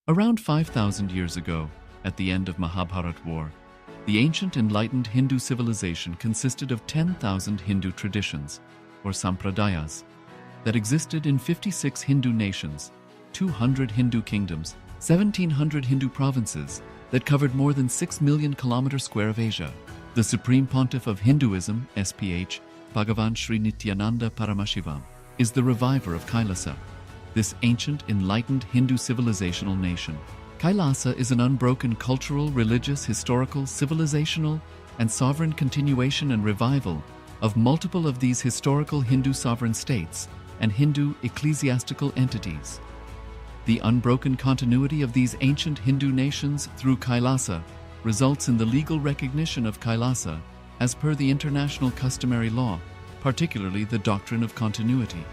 Around 5,000 years ago, at the end of Mahabharat War, the ancient enlightened Hindu civilization consisted of 10,000 Hindu traditions, or sampradayas, that existed in 56 Hindu nations, 200 Hindu kingdoms, 1,700 Hindu provinces that covered more than 6 million kilometers square of Asia. The Supreme Pontiff of Hinduism, SPH, Bhagavan Sri Nithyananda Paramashivam, is the reviver of KAILASA, this ancient enlightened Hindu civilizational nation. KAILASA is an unbroken cultural, religious, historical, civilizational, and sovereign continuation and revival of multiple of these historical Hindu sovereign states and Hindu ecclesiastical entities. The unbroken continuity of these ancient Hindu nations through KAILASA results in the legal recognition of KAILASA as per the international customary law, particularly the doctrine of continuity.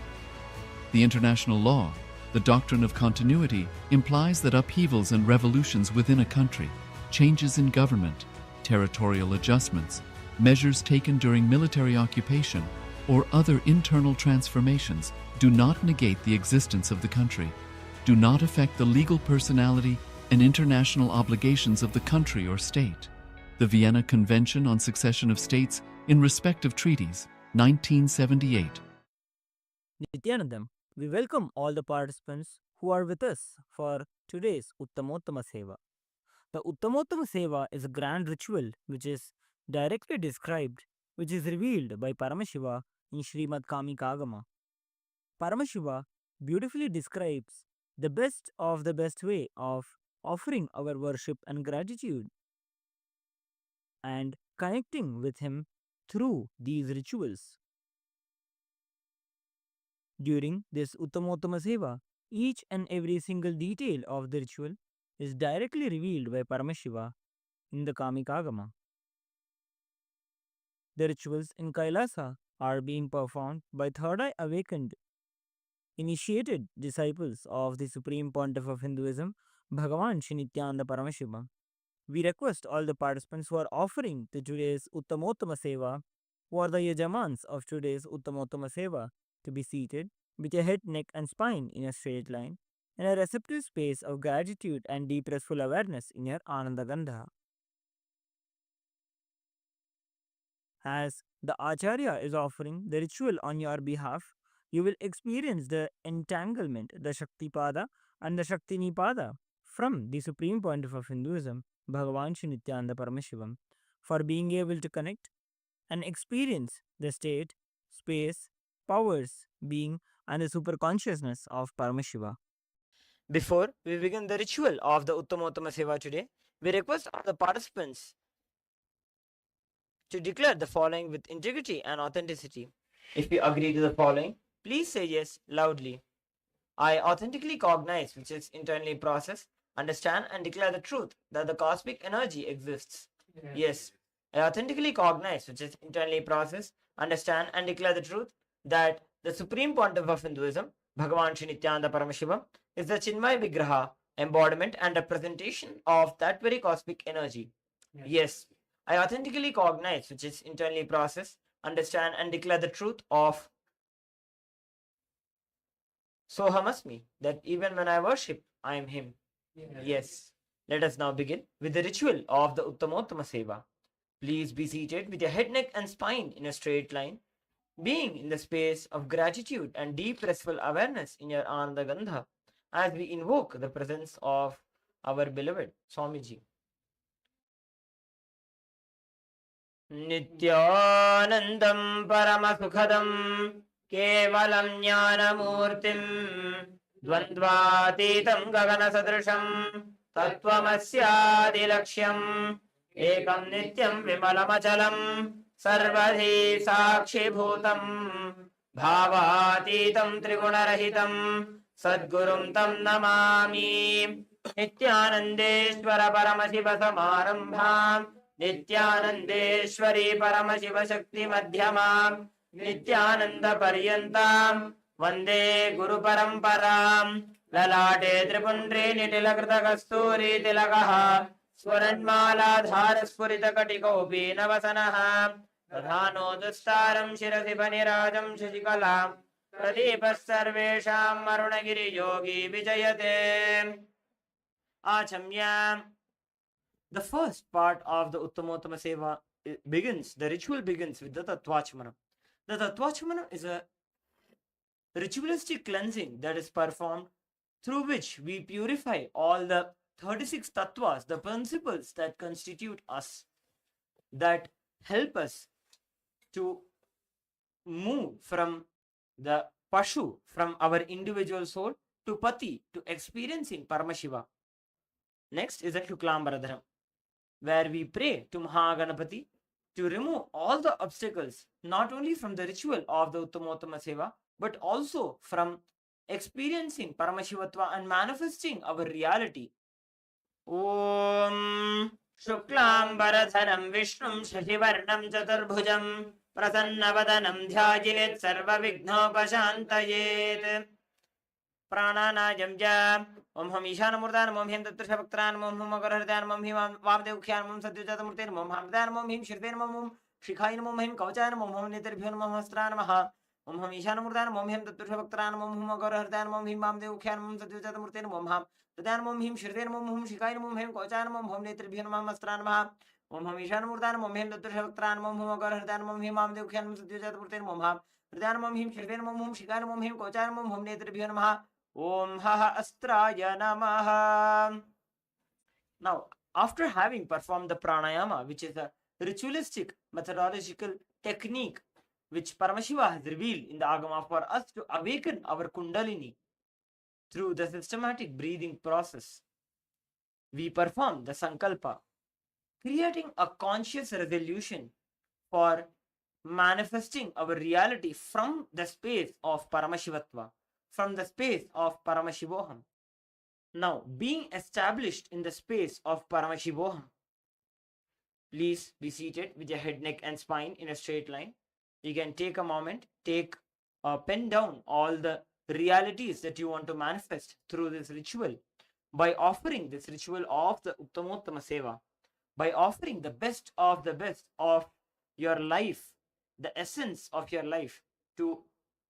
The international law, the doctrine of continuity, implies that upheavals and revolutions within a country, changes in government, territorial adjustments, measures taken during military occupation, or other internal transformations do not negate the existence of the country, do not affect the legal personality and international obligations of the country or state. The Vienna Convention on Succession of States in Respect of Treaties, 1978. Nithyanandam, we welcome all the participants who are with us for today's Uttamottama Seva. The Uttamottama Seva is a grand ritual which is directly described, which is revealed by Paramashiva in Srimad Kamikagama. Paramashiva beautifully describes the best of the best way of offering our worship and gratitude and connecting with him through these rituals. During this Uttamottama Seva, each and every single detail of the ritual is directly revealed by Paramashiva in the Kamikagama. The rituals in Kailasa are being performed by third eye awakened, initiated disciples of the Supreme Pontiff of Hinduism, Bhagavan Sri Nithyananda Paramashiva. We request all the participants who are offering to today's Uttamottama Seva, who are the Yajamans of today's Uttamottama Seva, to be seated with your head, neck, and spine in a straight line, in a receptive space of gratitude and deep restful awareness in your Ananda Gandha. As the Acharya is offering the ritual on your behalf, you will experience the entanglement, the Shaktipada and the Shaktinipada from the Supreme Pontiff of Hinduism, Bhagavan Sri Nithyananda Paramashivam, for being able to connect and experience the state, space, powers, being, and the super consciousness of Paramashiva. Before we begin the ritual of the Uttamottama Seva today, we request all the participants to declare the following with integrity and authenticity. If you agree to the following, please say yes loudly. I authentically cognize, which is internally processed, understand and declare the truth that the cosmic energy exists. Yes. I authentically cognize, which is internally processed, understand and declare the truth that the Supreme Pontiff of Hinduism, Bhagavan Sri Nithyananda Paramashiva, is the Chinmaya Vigraha, embodiment and representation of that very cosmic energy. Yes. I authentically cognize, which is internally processed, understand and declare the truth of Sohamasmi, that even when I worship, I am him. Yes. Let us now begin with the ritual of the Uttamottama Seva. Please be seated with your head, neck and spine in a straight line, being in the space of gratitude and deep restful awareness in your Ananda Gandha as we invoke the presence of our beloved Swamiji. Nithyanandam Paramasukhadam Kevalam Jnanamurtim Dvandvatitam Gaganasadrisham Tattvamasyadilaksham Ekam Nityam Vimalamachalam Sarvadhi Sakshibhutam Bhavatitam Trigunarahitam Sadgurum Tam Namami Nithyanandeshwara Paramashiva Samarambham Nithyanandeshwari Paramashiva Shakti Madhyamam Nithyananda Paryantam Vande Guru Paramparam Lalate Tripundri Nitilakrita Kasturi Tilakaha Swaranmala Dhara Spurita Katikopi Navasanaha Pradhano Dustaram Shirasi Panirajam Shashikalam Pradeepas Sarvesham Marunagiri Yogi Vijayate. Achamya. The first part of the Uttamottama Seva begins, the ritual begins with the Tattvachmanam. The Tattvachmanam is a ritualistic cleansing that is performed through which we purify all the 36 tattvas, the principles that constitute us, that help us to move from the Pashu, from our individual soul, to Pati, to experiencing Paramashiva. Next is the Shuklambaradharam, where we pray to Mahaganapati to remove all the obstacles, not only from the ritual of the Uttamottama Seva, but also from experiencing Paramashivatva and manifesting our reality. Om Shuklambaradharam Vishnum Shashivarnam Chaturbhujam Prasannavadanam Dhyajit Sarvavighnopashantayet. Prananayam ja. Om Ham Ishanamurdanam Om Him Tattrashapakranam Om Hum Agarhardanam Om Him Vamdevkhyanam Om Satyajatamutirnam Om Hamdanam Om Him Shirdenam Om Shikhainam Om Him Kauchanam Om Hum Netrabhyonam Om Hastranam Om Ham Ishanamurdanam Om Him Tattrashapakranam Om Hum Agarhardanam Om Him Vamdevkhyanam Om Satyajatamutirnam Om Ham Tadyanam Om Him Shirdenam Om Hum Shikhainam Om Him Kauchanam Om Hum Netrabhyonam Om Hastranam Om Ham Ishanamurdanam Om Him Tattrashapakranam Om Hum Agarhardanam Om Him Vamdevkhyanam Om Satyajatamutirnam Om Ham Tadyanam Om Him Shirdenam Om Hum Shikhainam Om Him Kauchanam Om Hum Netrabhyonam Om Haha Astraya Namaha. Now, after having performed the pranayama, which is a ritualistic methodological technique which Paramashiva has revealed in the Agama for us to awaken our Kundalini through the systematic breathing process, we perform the Sankalpa, creating a conscious resolution for manifesting our reality from the space of Paramashivatva, from the space of Paramashivoham. Now, being established in the space of Paramashivoham, please be seated with your head, neck and spine in a straight line. You can take a moment, pen down all the realities that you want to manifest through this ritual by offering this ritual of the Uttamottama Seva, by offering the best of your life, the essence of your life, to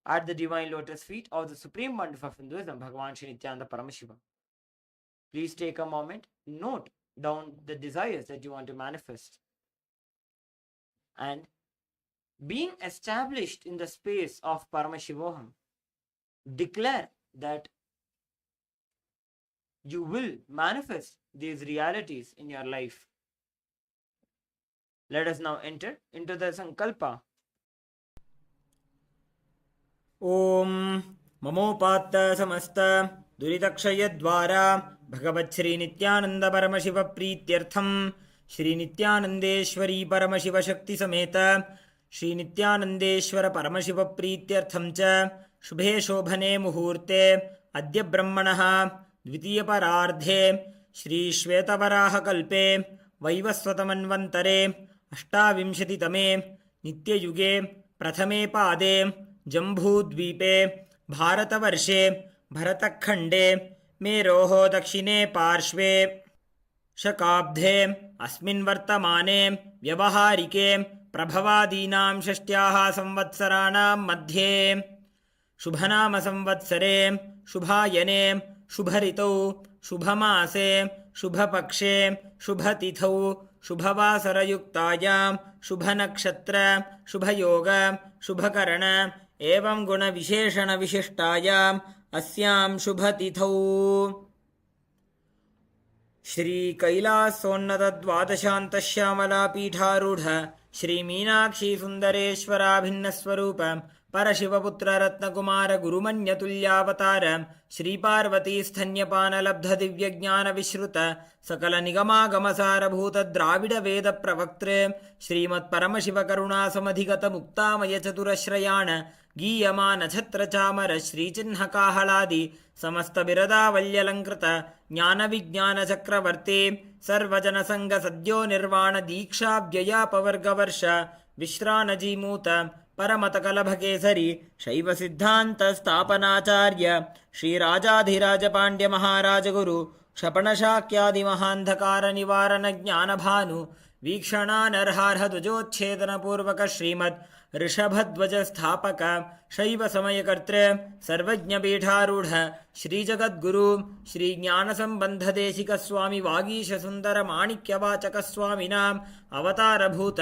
at the divine lotus feet of the supreme pontiff of Hinduism, Bhagavan Shri Nithyananda Paramashiva. Please take a moment, note down the desires that you want to manifest. And being established in the space of Paramashivoham, declare that you will manifest these realities in your life. Let us now enter into the Sankalpa. Om Mamopatta Samasta Duritakshayadvara Bhagavat Shri Nithyananda Paramashiva Prityartham Shri Nithyanandeshwari Paramashiva Shakti Sameta Shri Nithyanandeshwara Paramashiva Prityartham Cha Shubhe Shobhane Muhurte Adya Brahmanaha Dvitiya Parardhe Shri Shvetavaraha Kalpe Vaivasvatamanvantare Ashtavimshati Tame Nitya Yuge Prathame Pade जम्बूद्वीपे भारतवर्षे भरतखण्डे मेरोः दक्षिणे पार्श्वे शकाब्धे अस्मिन् वर्तमाने व्यवहारिके प्रभवादीनां षष्ट्याः संवत्सराणां मध्ये शुभनाम संवत्सरे शुभायने शुभऋतौ शुभमासे शुभपक्षे शुभतिथौ शुभवासरयुक्तायां शुभनक्षत्र शुभयोग शुभकरण एवं गुणविशेषणविशिष्टायाम् अस्यां शुभतिथौ श्रीकैलासोन्नतद्वादशान्तश्यामलापीठारूढ श्रीमीनाक्षीसुन्दरेश्वराभिन्नस्वरूप परशिवपुत्ररत्नकुमारगुरुमन्यतुल्यावतार श्रीपार्वतीस्थन्यपानलब्धदिव्यज्ञानविश्रुत सकलनिगमागमसारभूतद्राविडवेदप्रवक्तृ श्रीमत्परमशिवकरुणासमधिगतमुक्तामयचतुरश्रयाण गीयमानछत्रचामर श्रीचिह्नकाहलादि समस्तबिरदावल्यलङ्कृत ज्ञानविज्ञानचक्रवर्ती सर्वजनसङ्गसद्यो निर्वाणदीक्षाव्ययापवर्गवर्ष विश्रानजीमूत परमतकलभकेसरी शैवसिद्धान्तस्थापनाचार्य श्रीराजाधिराजपाण्ड्यमहाराजगुरु क्षपणशाक्यादिमहान्धकारनिवारणज्ञानभानु वीक्षणानर्हार्हध्वजोच्छेदनपूर्वक श्रीमद् ऋषभध्वजस्थापक शैव समयकर्त्रे सर्वज्ञपीठारूढ श्रीजगद्गुरु श्रीज्ञानसम्बन्धदेशिकस्वामी वागीशसुन्दरमाणिक्यवाचकस्वामिनाम् अवतारभूत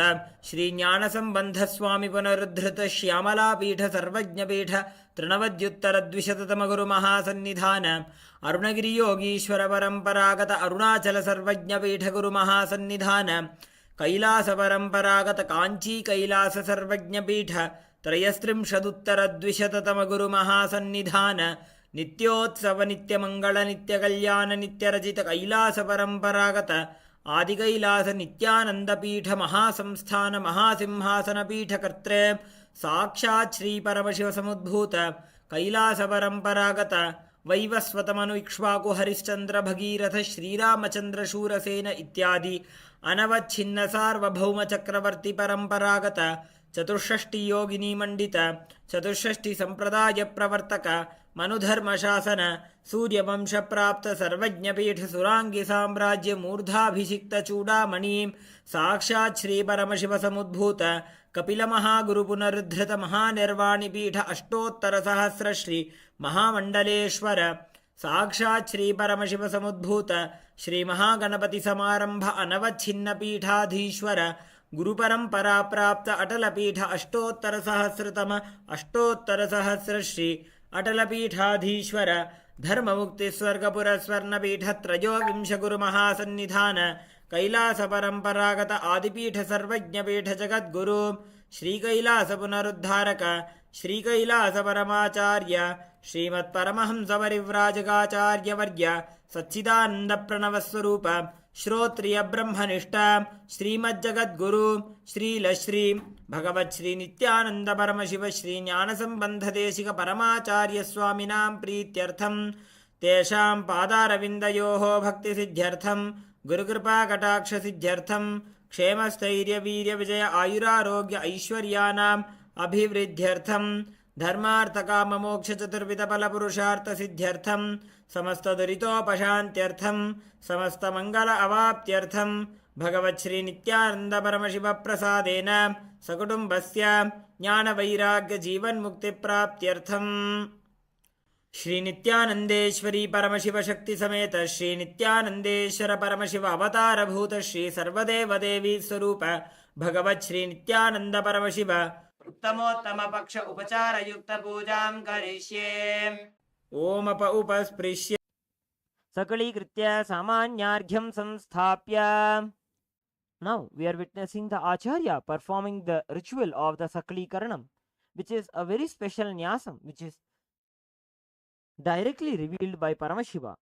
श्रीज्ञानसम्बन्धस्वामी पुनरुद्धृत श्यामलापीठ सर्वज्ञपीठ तृणवद्युत्तरद्विशततमगुरुमहासन्निधान अरुणगिरियोगीश्वर परम्परागत अरुणाचल सर्वज्ञपीठ गुरुमहासन्निधान कैलास परम्परागत कांची कैलास सर्वज्ञपीठ त्रयस्त्रिंशदुत्तरद्विशततमगुरुमहासन्निधान नित्योत्सव नित्यमंगल नित्यकल्याण नित्यरचित कैलास परम्परागत आदिकैलास नित्यानंदपीठ महासंस्थान महासिंहासनपीठ कर्त्रे साक्षात् श्री परमशिव समुद्भूत कैलास परम्परागत वैवस्वतमनु इक्ष्वाकु हरिश्चंद्र भगीरथ श्रीरामचंद्र शूरसेन इत्यादि अनवच्छिन्न सार्वभौम चक्रवर्ती परंपरागत चतुष्षष्टि योगिनी मंडित चतुष्षष्टि संप्रदाय प्रवर्तक मनुधर्म शासन सूर्यवंश प्राप्त सर्वज्ञपीठ सुरांगी साम्राज्य मूर्धाभिषिक्त चूड़ामणि साक्षात् श्री परमशिव समुद्भूत कपिल महागुरु पुनरुद्धृत महानिर्वाणी पीठ अष्टोत्तर सहस्र श्री महामंडलेश्वर साक्षात् श्री परमशिव समुद्भूत श्री महागणपति समारंभ अनवच्छिन्न पीठाधीश्वर गुरुपरंपरा प्राप्त अटल पीठ अष्टोत्तर सहस्रतम अष्टोत्तर सहस्र श्री अटल पीठाधीश्वर धर्म मुक्ति स्वर्गपुर स्वर्ण पीठ त्रयोविंश गुरु महासन्निधान कैलास परंपरागत आदिपीठ सर्वज्ञ पीठ जगद्गुरु श्री कैलास पुनरुद्धारक श्री कैलास परमाचार्य श्रीमत् परमहंस परिव्राजकाचार्य वर्य सच्चिदानंद प्रणव स्वरूप श्रोत्रिय ब्रह्मनिष्ठ श्रीमज्जगद्गुरु श्रीलश्री भगवत् श्री नित्यानंद परमशिव श्री ज्ञानसंबंध देशिक परमाचार्य स्वामिनां प्रीत्यर्थं तेषां पादारविन्दयोः भक्ति सिद्ध्यर्थं गुरुकृपा कटाक्ष सिद्ध्यर्थं क्षेमस्थैर्य वीर्य विजय आयुरारोग्य ऐश्वर्यानाम् अभिवृद्ध्यर्थं धर्मार्थ काम मोक्ष चतुर्विध फल पुरुषार्थ सिद्ध्यर्थं समस्त दुरितोपशान्त्यर्थं समस्त मंगल अवाप्त्यर्थं भगवत् श्री नित्यानंद परमशिव प्रसादेन सकुटुम्बस्य ज्ञान वैराग्य जीवन मुक्ति प्राप्त्यर्थं श्री नित्यानंदेश्वरी परमशिव शक्ति समेत श्री नित्यानंदेश्वर परमशिव अवतार भूत श्री सर्वदेव देवी स्वरूप भगवत् श्री नित्यानंद परमशिव उत्तमोत्तम पक्ष उपचार युक्त पूजां करिष्ये ओम उपस्पृश्य सकलीकृत्य सामान्यार्घ्यं संस्थाप्य. Now we are witnessing the Acharya performing the ritual of the Sakalikaranam, which is a very special nyasam which is directly revealed by Paramashiva.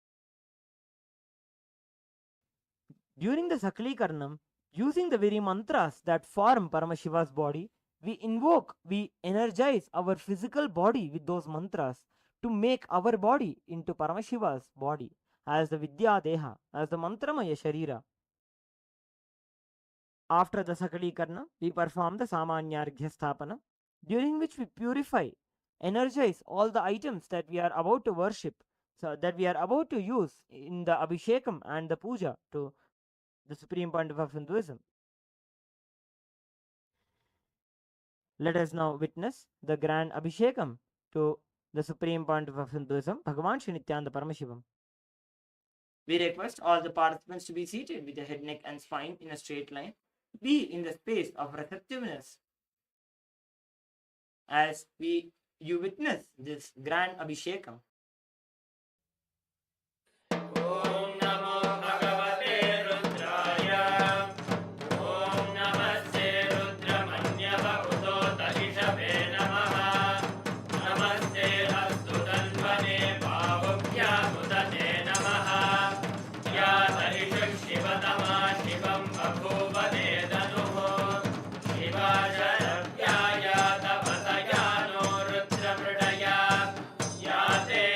During the Sakalikaranam, using the very mantras that form Paramashiva's body, we invoke, we energize our physical body with those mantras to make our body into Paramashiva's body as the Vidya Deha, as the Mantramaya Sharira. After the Sakalikarna, we perform the Samanyarghya Sthapana, during which we purify, energize all the items that we are about to worship, so that we are about to use in the Abhishekam and the Puja to the Supreme Pontiff of Hinduism. Let us now witness the grand Abhishekam to the Supreme Pontiff of Hinduism, Bhagavan Shri Nithyananda Paramashivam. We request all the participants to be seated with the head, neck and spine in a straight line. Be in the space of receptiveness as you witness this grand Abhishekam. Yeah.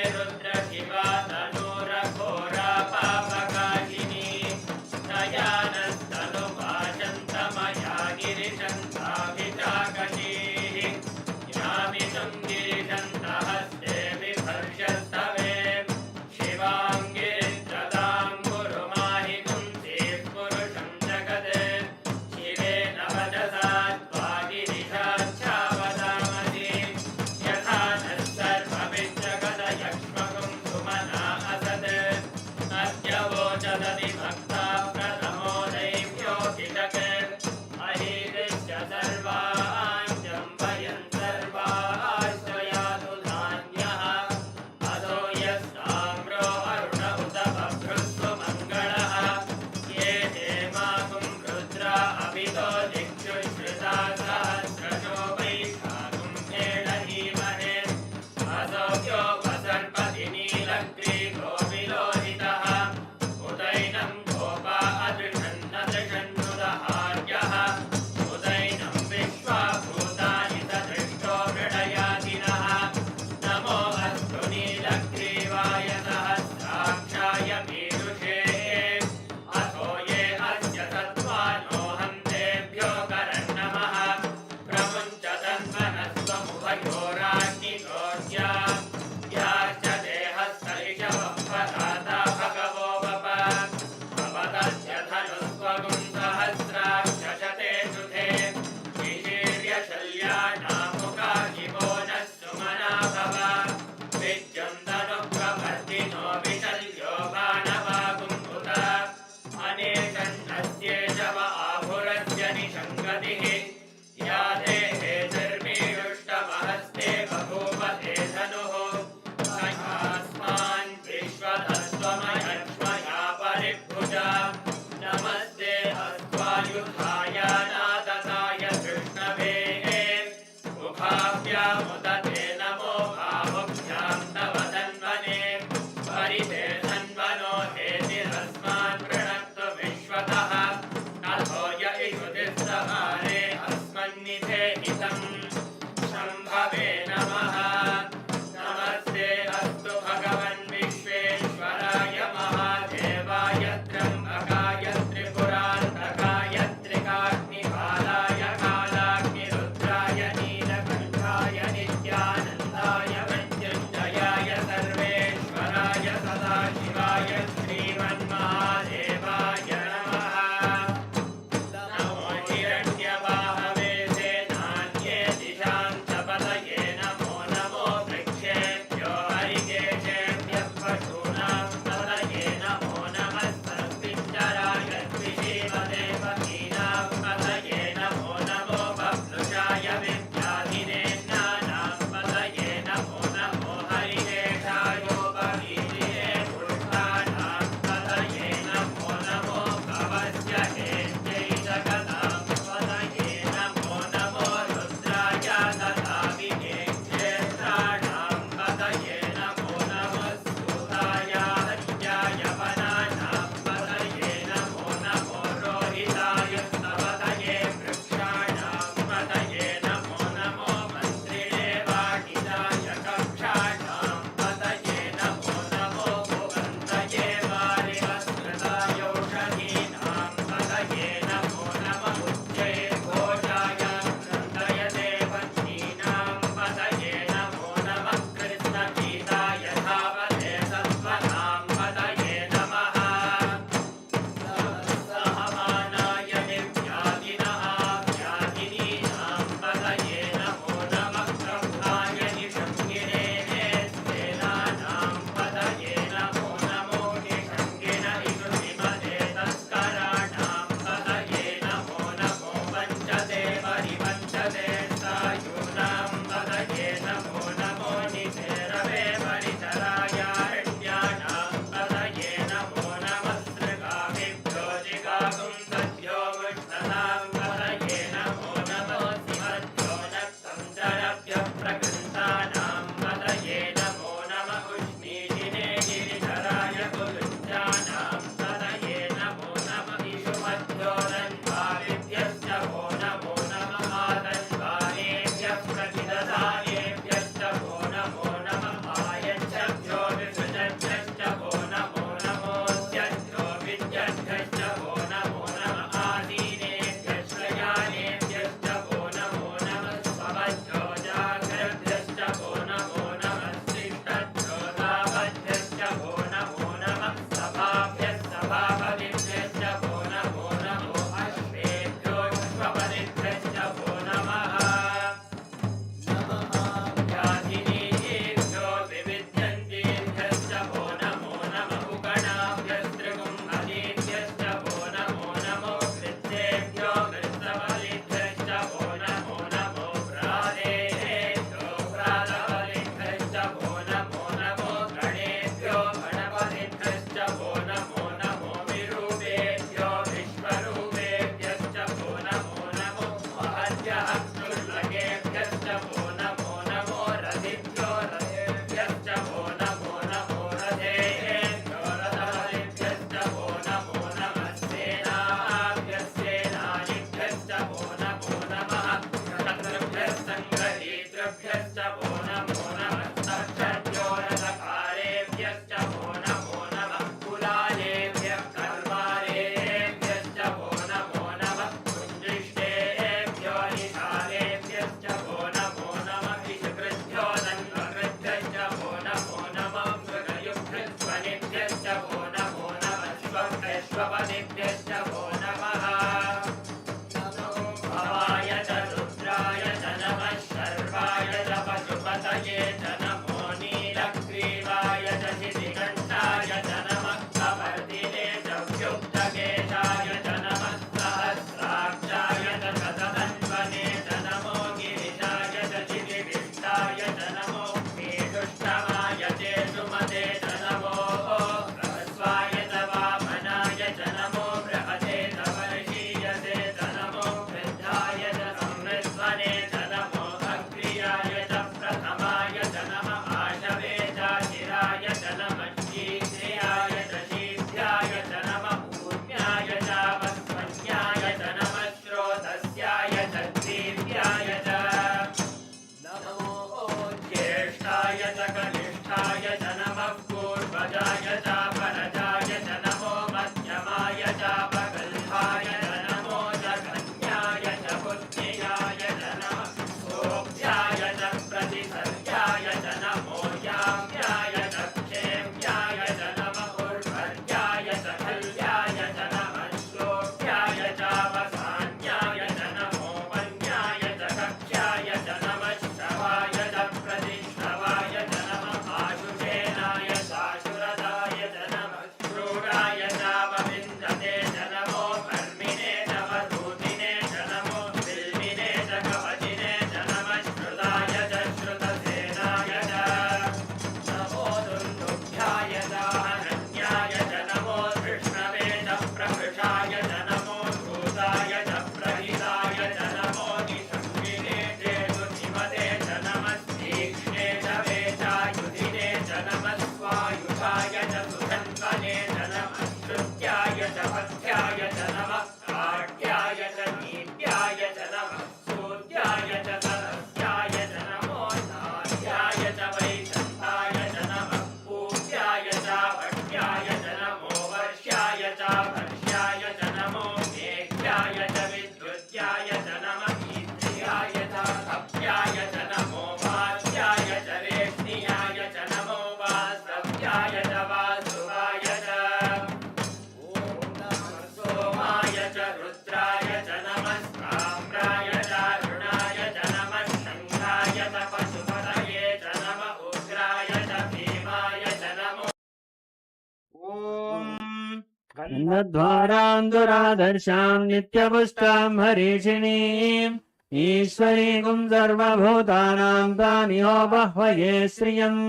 गन्धद्वारान्दुरादर्शाम् नित्यपुष्टाम् हरीषिणीम् ईश्वरीकुम् सर्वभूतानाम् तानिहो बह्वये श्रियम्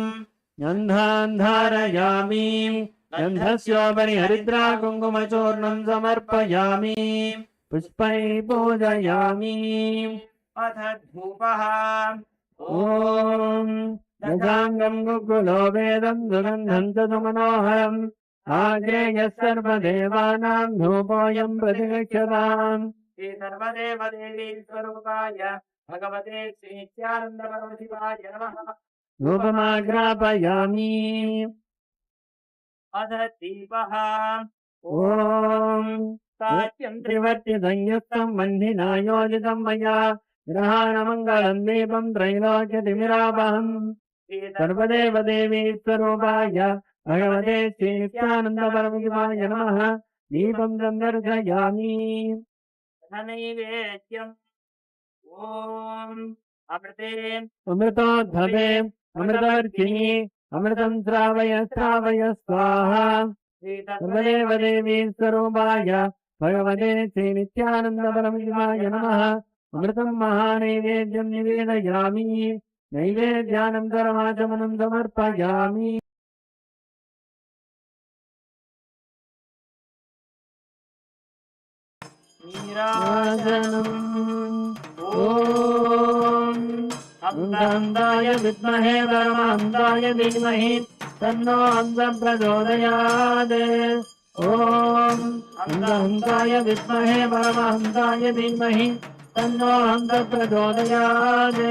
गन्धान् धारयामि गन्धस्योपरि हरिद्रा कुङ्कुमचूर्णम् समर्पयामि पुष्पैः पूजयामि अथ धूपः ॐ दशाङ्गम् गुग्गुलो वेदम् सुगन्धम् च सुमनोहरम् आग्नेयः सर्वदेवानाम् धूपोऽयम् प्रतिगच्छताम् श्री सर्वदेवदेवी स्वरूपाय भगवते श्री नित्यानन्दपरमशिवाय नमः। धूपमाग्रापयामि अथ दीपः ॐ सात्यम् त्रिवर्तिसंयुक्तम् वह्निना योजितम् मया ग्रहाणमङ्गलम् दीपम् त्रैलोक्यतिमिरापहम् सर्वदेवदेवी स्वरूपाय भगवते श्रीनित्यानन्दपरमशिवाय नमः दीपम् सन्दर्शयामि नैवेद्यम् ॐ अमृते अमृतोद्भवे अमृतवर्षिणि अमृतम् श्रावय श्रावय स्वाहा सर्वदेवदेवी स्वरूपाय भगवते श्रीनित्यानन्दपरमशिवाय नमः अमृतम् महानैवेद्यम् निवेदयामि नैवेद्यानन्तरमाचमनम् समर्पयामि नीराजनम् ॐ अन्धाय विद्महे परमहंसाय धीमहि तन्नो अन्धः प्रचोदयात् ॐ अन्धहंसाय विद्महे परमहंसाय धीमहि तन्नो अन्धः प्रचोदयात्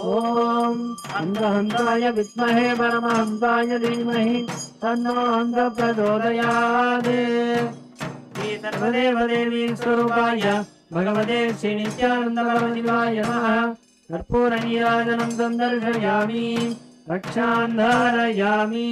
ॐ अन्धहंसाय विद्महे परमहंसाय धीमहि तन्नो अन्धः प्रचोदयात् श्री सर्वदेवदेवी स्वरूपाय भगवते श्री नित्यानन्दपरमशिवाय नमः कर्पूरनीराजनम् सन्दर्शयामि रक्षान् धारयामि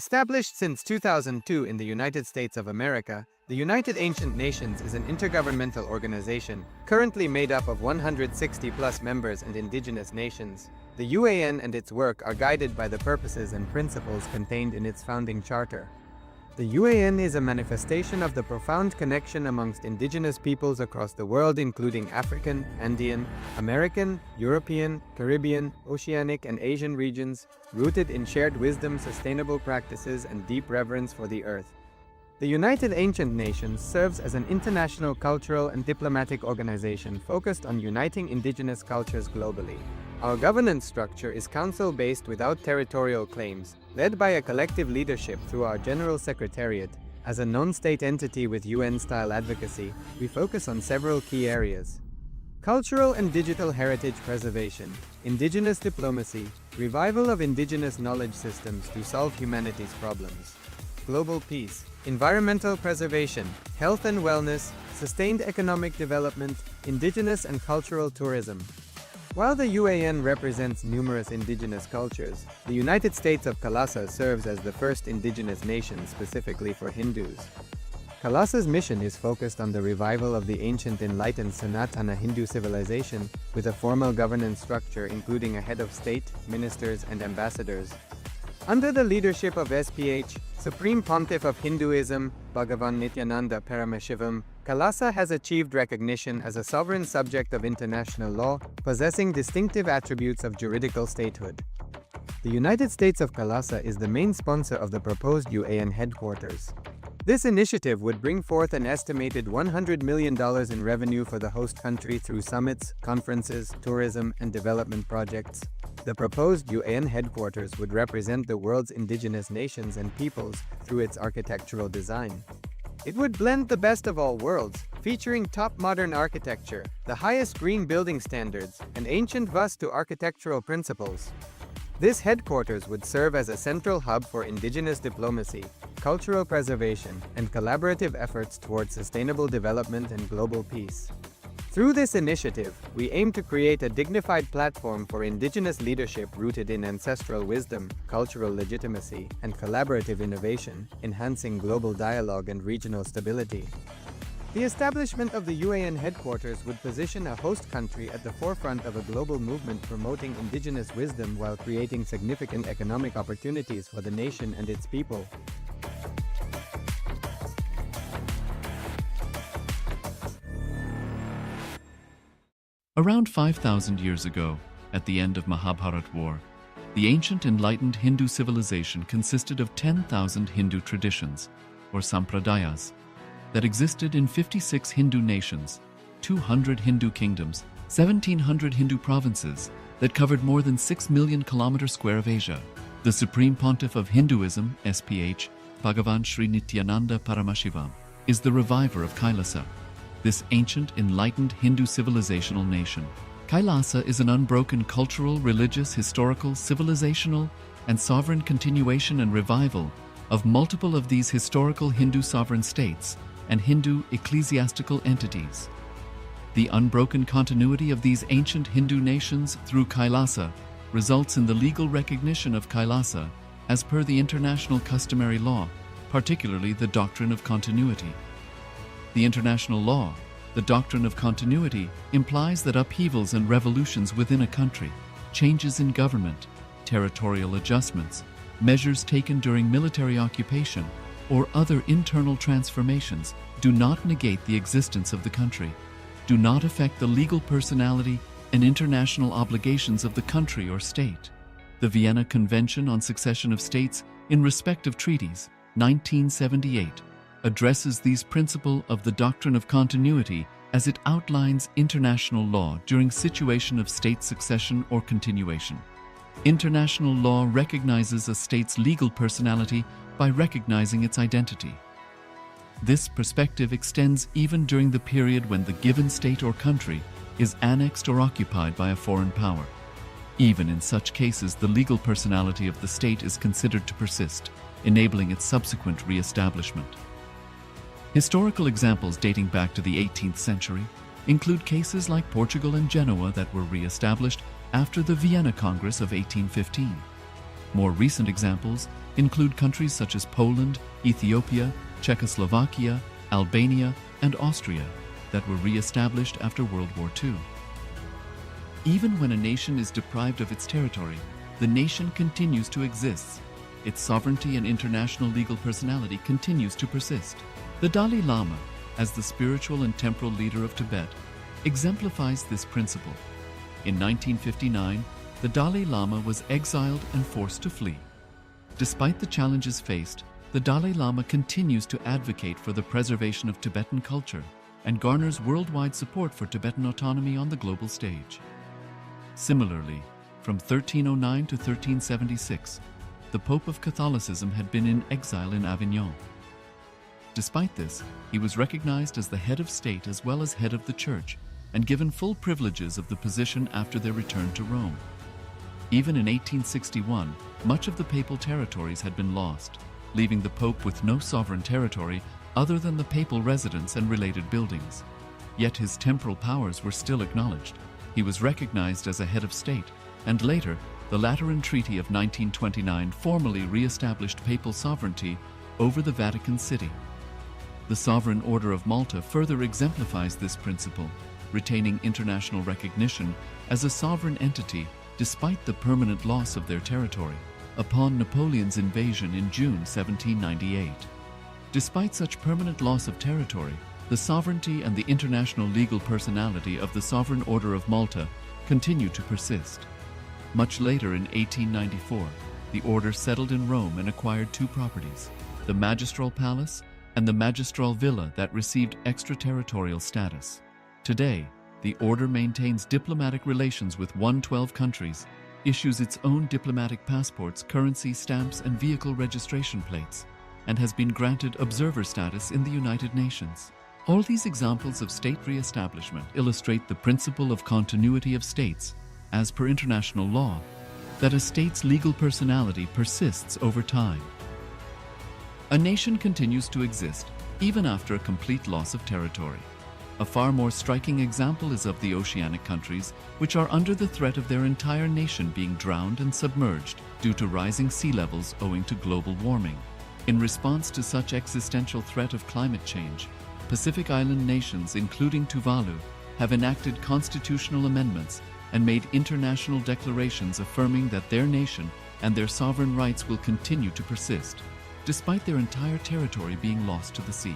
Established since 2002 in the United States of America, the United Ancient Nations is an intergovernmental organization, currently made up of 160+ members and indigenous nations. The UAN and its work are guided by the purposes and principles contained in its founding charter. The UAN is a manifestation of the profound connection amongst indigenous peoples across the world, including African, Andean, American, European, Caribbean, Oceanic, and Asian regions, rooted in shared wisdom, sustainable practices, and deep reverence for the earth. The United Ancient Nations serves as an international cultural and diplomatic organization focused on uniting indigenous cultures globally. Our governance structure is council-based without territorial claims, led by a collective leadership through our General Secretariat. As a non-state entity with UN-style advocacy, we focus on several key areas: cultural and digital heritage preservation, indigenous diplomacy, revival of indigenous knowledge systems to solve humanity's problems, global peace, environmental preservation, health and wellness, sustained economic development, indigenous and cultural tourism. While the UAN represents numerous indigenous cultures, the United States of KAILASA serves as the first indigenous nation specifically for Hindus. KAILASA's mission is focused on the revival of the ancient enlightened Sanatana Hindu civilization with a formal governance structure including a head of state, ministers, and ambassadors. Under the leadership of SPH, Supreme Pontiff of Hinduism, Bhagavan Nithyananda Paramashivam, KAILASA has achieved recognition as a sovereign subject of international law, possessing distinctive attributes of juridical statehood. The United States of KAILASA is the main sponsor of the proposed UAN headquarters. This initiative would bring forth an estimated $100 million in revenue for the host country through summits, conferences, tourism, and development projects. The proposed UAN headquarters would represent the world's indigenous nations and peoples through its architectural design. It would blend the best of all worlds, featuring top modern architecture, the highest green building standards, and ancient Vastu architectural principles. This headquarters would serve as a central hub for indigenous diplomacy, cultural preservation, and collaborative efforts towards sustainable development and global peace. Through this initiative, we aim to create a dignified platform for indigenous leadership rooted in ancestral wisdom, cultural legitimacy, and collaborative innovation, enhancing global dialogue and regional stability. The establishment of the UAN headquarters would position a host country at the forefront of a global movement promoting indigenous wisdom while creating significant economic opportunities for the nation and its people. Around 5,000 years ago, at the end of Mahabharat War, the ancient enlightened Hindu civilization consisted of 10,000 Hindu traditions, or sampradayas, that existed in 56 Hindu nations, 200 Hindu kingdoms, 1,700 Hindu provinces that covered more than 6 million kilometers square of Asia. The Supreme Pontiff of Hinduism, SPH, Bhagavan Sri Nithyananda Paramashivam, is the reviver of KAILASA, this ancient enlightened Hindu civilizational nation. KAILASA is an unbroken cultural, religious, historical, civilizational, and sovereign continuation and revival of multiple of these historical Hindu sovereign states and Hindu ecclesiastical entities. The unbroken continuity of these ancient Hindu nations through KAILASA results in the legal recognition of KAILASA as per the international customary law, particularly the doctrine of continuity. The international law, the doctrine of continuity, implies that upheavals and revolutions within a country, changes in government, territorial adjustments, measures taken during military occupation, or other internal transformations do not negate the existence of the country, do not affect the legal personality and international obligations of the country or state. The Vienna Convention on Succession of States in Respect of Treaties, 1978, addresses these principles of the doctrine of continuity as it outlines international law during situation of state succession or continuation. International law recognizes a state's legal personality by recognizing its identity. This perspective extends even during the period when the given state or country is annexed or occupied by a foreign power. Even in such cases, the legal personality of the state is considered to persist, enabling its subsequent re-establishment. Historical examples dating back to the 18th century include cases like Portugal and Genoa that were re-established after the Vienna Congress of 1815. More recent examples include countries such as Poland, Ethiopia, Czechoslovakia, Albania, and Austria that were re-established after World War II. Even when a nation is deprived of its territory, the nation continues to exist. Its sovereignty and international legal personality continues to persist. The Dalai Lama, as the spiritual and temporal leader of Tibet, exemplifies this principle. In 1959, the Dalai Lama was exiled and forced to flee. Despite the challenges faced, the Dalai Lama continues to advocate for the preservation of Tibetan culture and garners worldwide support for Tibetan autonomy on the global stage. Similarly, from 1309 to 1376, the Pope of Catholicism had been in exile in Avignon. Despite this, he was recognized as the head of state as well as head of the church and given full privileges of the position after their return to Rome. Even in 1861, much of the papal territories had been lost, leaving the Pope with no sovereign territory other than the papal residence and related buildings. Yet his temporal powers were still acknowledged. He was recognized as a head of state, and later, the Lateran Treaty of 1929 formally re-established papal sovereignty over the Vatican City. The Sovereign Order of Malta further exemplifies this principle, retaining international recognition as a sovereign entity despite the permanent loss of their territory upon Napoleon's invasion in June 1798. Despite such permanent loss of territory, the sovereignty and the international legal personality of the Sovereign Order of Malta continue to persist. Much later in 1894, the order settled in Rome and acquired two properties, the Magistral Palace and the Magistral Villa that received extraterritorial status. Today, the order maintains diplomatic relations with 112 countries, issues its own diplomatic passports, currency stamps, and vehicle registration plates, and has been granted observer status in the United Nations. All these examples of state re-establishment illustrate the principle of continuity of states, as per international law, that a state's legal personality persists over time. A nation continues to exist even after a complete loss of territory. A far more striking example is of the oceanic countries, which are under the threat of their entire nation being drowned and submerged due to rising sea levels owing to global warming. In response to such existential threat of climate change, Pacific Island nations, including Tuvalu, have enacted constitutional amendments and made international declarations affirming that their nation and their sovereign rights will continue to persist, despite their entire territory being lost to the sea.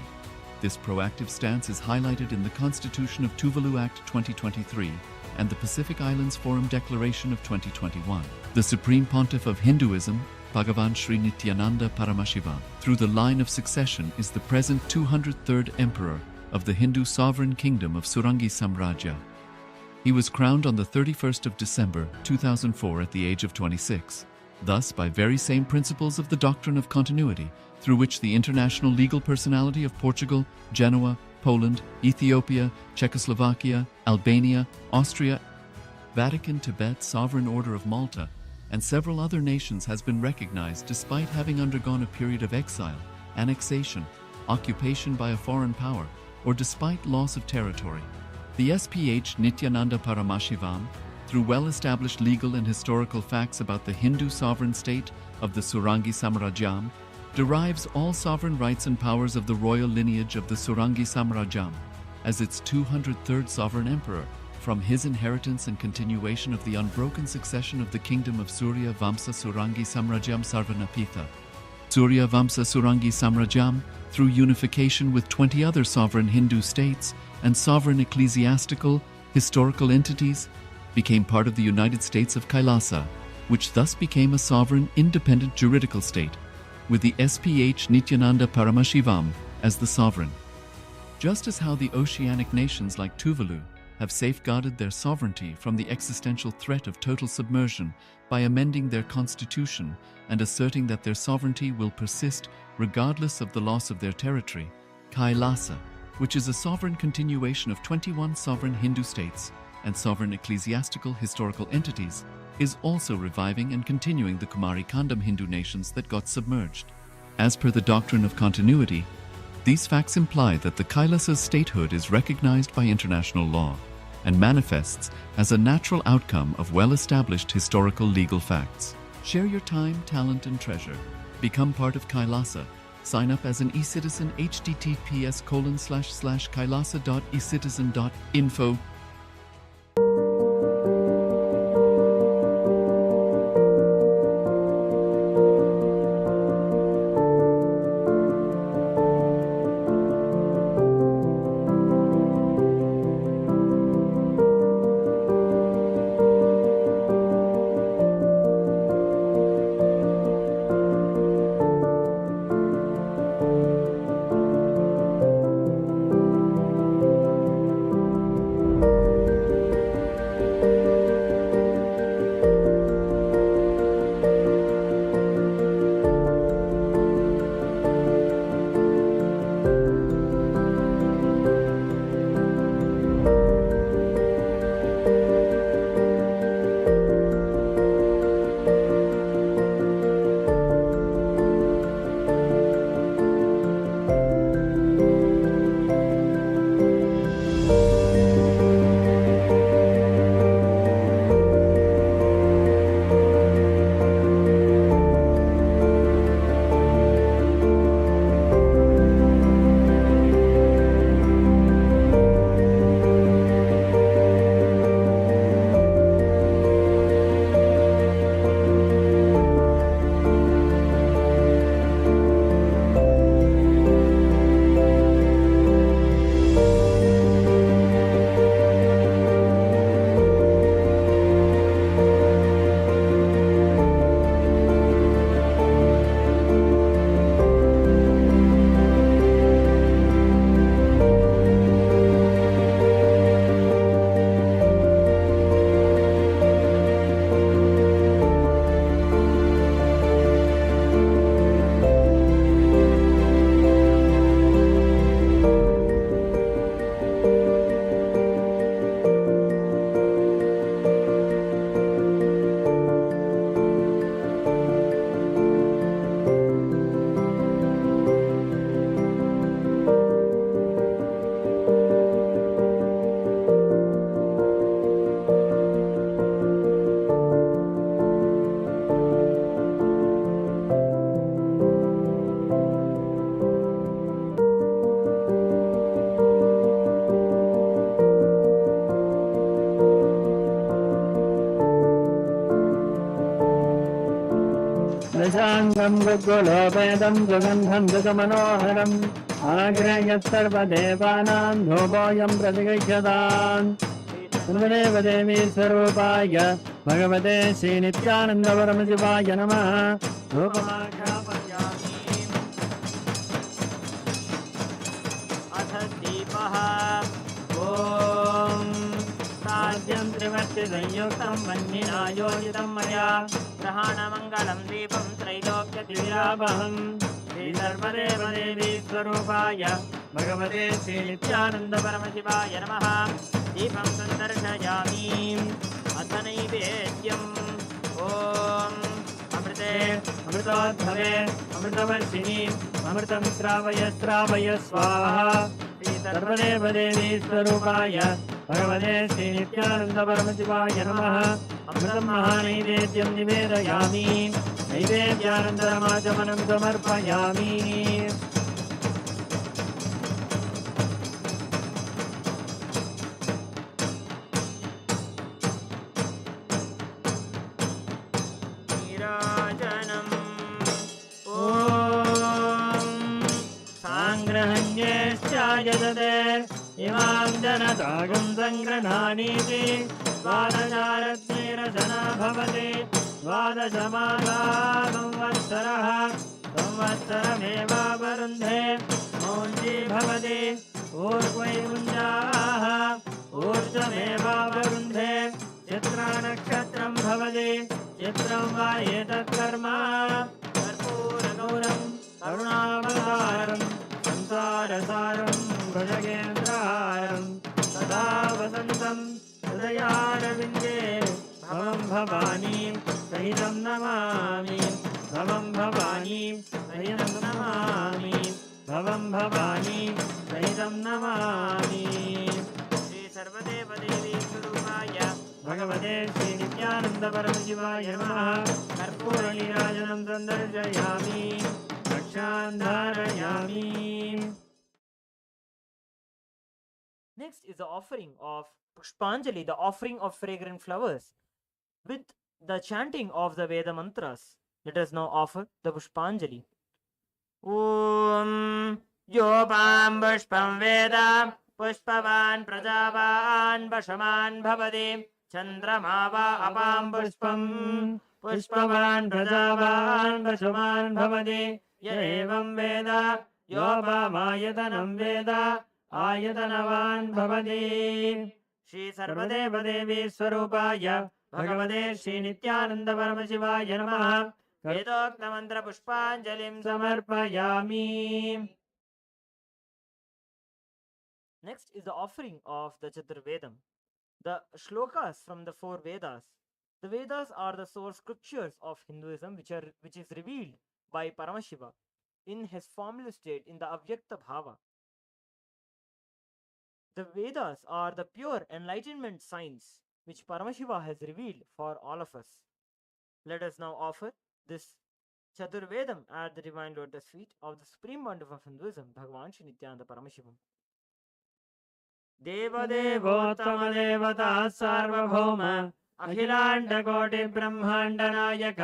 This proactive stance is highlighted in the Constitution of Tuvalu Act 2023 and the Pacific Islands Forum Declaration of 2021. The Supreme Pontiff of Hinduism, Bhagavan Sri Nithyananda Paramashiva, through the line of succession is the present 203rd Emperor of the Hindu Sovereign Kingdom of Surangi Samrajya. He was crowned on the 31st of December 2004 at the age of 26. Thus, by very same principles of the doctrine of continuity, through which the international legal personality of Portugal, Genoa, Poland, Ethiopia, Czechoslovakia, Albania, Austria, Vatican, Tibet, Sovereign Order of Malta, and several other nations has been recognized despite having undergone a period of exile, annexation, occupation by a foreign power, or despite loss of territory. The SPH Nithyananda Paramashivam, through well-established legal and historical facts about the Hindu sovereign state of the Surangi Samrajyam, derives all sovereign rights and powers of the royal lineage of the Surangi Samrajyam as its 203rd sovereign emperor, from his inheritance and continuation of the unbroken succession of the kingdom of Surya Vamsa Surangi Samrajyam Sarvanapitha. Surya Vamsa Surangi Samrajyam, through unification with 20 other sovereign Hindu states and sovereign ecclesiastical, historical entities, became part of the United States of KAILASA, which thus became a sovereign, independent juridical state, with the SPH Nithyananda Paramashivam as the sovereign. Just as how the oceanic nations like Tuvalu have safeguarded their sovereignty from the existential threat of total submersion by amending their constitution and asserting that their sovereignty will persist regardless of the loss of their territory, KAILASA, which is a sovereign continuation of 21 sovereign Hindu states and sovereign ecclesiastical historical entities, is also reviving and continuing the Kumari Kandam Hindu nations that got submerged. As per the doctrine of continuity, these facts imply that the Kailasa's statehood is recognized by international law and manifests as a natural outcome of well-established historical legal facts. Share your time, talent, and treasure. Become part of KAILASA. Sign up as an eCitizen https://kailasa.ecitizen.info. दशाङ्गं गुग्गुलोपेदं सुगन्धं सुखमनोहरम् आग्रह्य सर्वदेवानां धूपोऽयं प्रतिगृह्यताम् सर्वदेव देवी स्वरूपाय भगवते श्रीनित्यानन्दपरमशिवाय नमः। धूपमाघ्रापयामि। अथ दीपः। ॐ साध्यं त्रिवर्तिसंयुक्तं वह्निना योजितं मया ग्रहाणमङ्गलं दीपं त्रैलोक्यदिव्यावहम् श्रीसर्वदेवदेवी स्वरूपाय भगवते श्रीनित्यानन्दपरमशिवाय नमः। दीपं सन्दर्शयामि। अथ नैवेद्यम्। ॐ अमृते अमृतोद्भवे अमृतवर्षिणि अमृतं श्रावय श्रावय स्वाहा। श्रीसर्वदेवदेवी स्वरूपाय भगवते श्रीनित्यानन्दपरमशिवाय नमः। अमृतं महानैवेद्यं निवेदयामि। नैवेद्यानन्तरमाचमनं समर्पयामि। नीराजनम्। ॐ साङ्ग्रहण्येश्चायदते इमां जनतागं सङ्ग्रहाणीति द्वादशारत्नेरसना भवति। द्वादशमासा संवत्सरः संवत्सरमेवावरुन्धे मौञ्जी भवति। ऊर्ध्वैमुञ्जाः ऊर्ध्वमेवावरुन्धे। चित्रानक्षत्रं भवति। चित्रं वा एतत् कर्म कर्पूरगौरं करुणावतारं संसारसारं भुजगेन्द्रहारं सदा वसन्तं हृदयारविन्दे भवं भवानीं सहितं नमामि। भवं भवानीं सहितं नमामि। भवं भवानीं सहितं नमामि। श्री सर्वदेवदेवी स्वरूपाय भगवते श्रीनित्यानन्द परमशिवाय नमः कर्पूरनीराजनं सन्दर्शयामि रक्षां धारयामि. Next is the offering of Pushpanjali, the offering of fragrant flowers, with the chanting of the Veda mantras. Let us now offer the Pushpanjali. Om Yopam Pushpam Veda Pushpavan Prajavan Vashaman Bhavade Chandramava Apam Pushpam पुष्पवान् प्रजावान् वशवान् भवति य एवं वेद योपामायतनं वेद आयतनवान् भवति. Shri सर्वदेवदेवी स्वरूपाय भगवते श्रीनित्यानन्द परमशिवाय नमः Vedokta Mantra Pushpanjalim समर्पयामि. Next is the offering of the Chaturvedam, the shlokas from the four Vedas. The Vedas are the source scriptures of Hinduism, which is revealed by Paramashiva in his formless state in the Avyakta Bhava. The Vedas are the pure enlightenment signs which Paramashiva has revealed for all of us. Let us now offer this Chaturvedam at the divine lotus feet of the supreme pontiff of Hinduism, Bhagavan Shri Nithyananda Paramashivam. देवोत्तम देवता सार्वभौम अखिलाण्डकोटि ब्रह्माण्ड नायक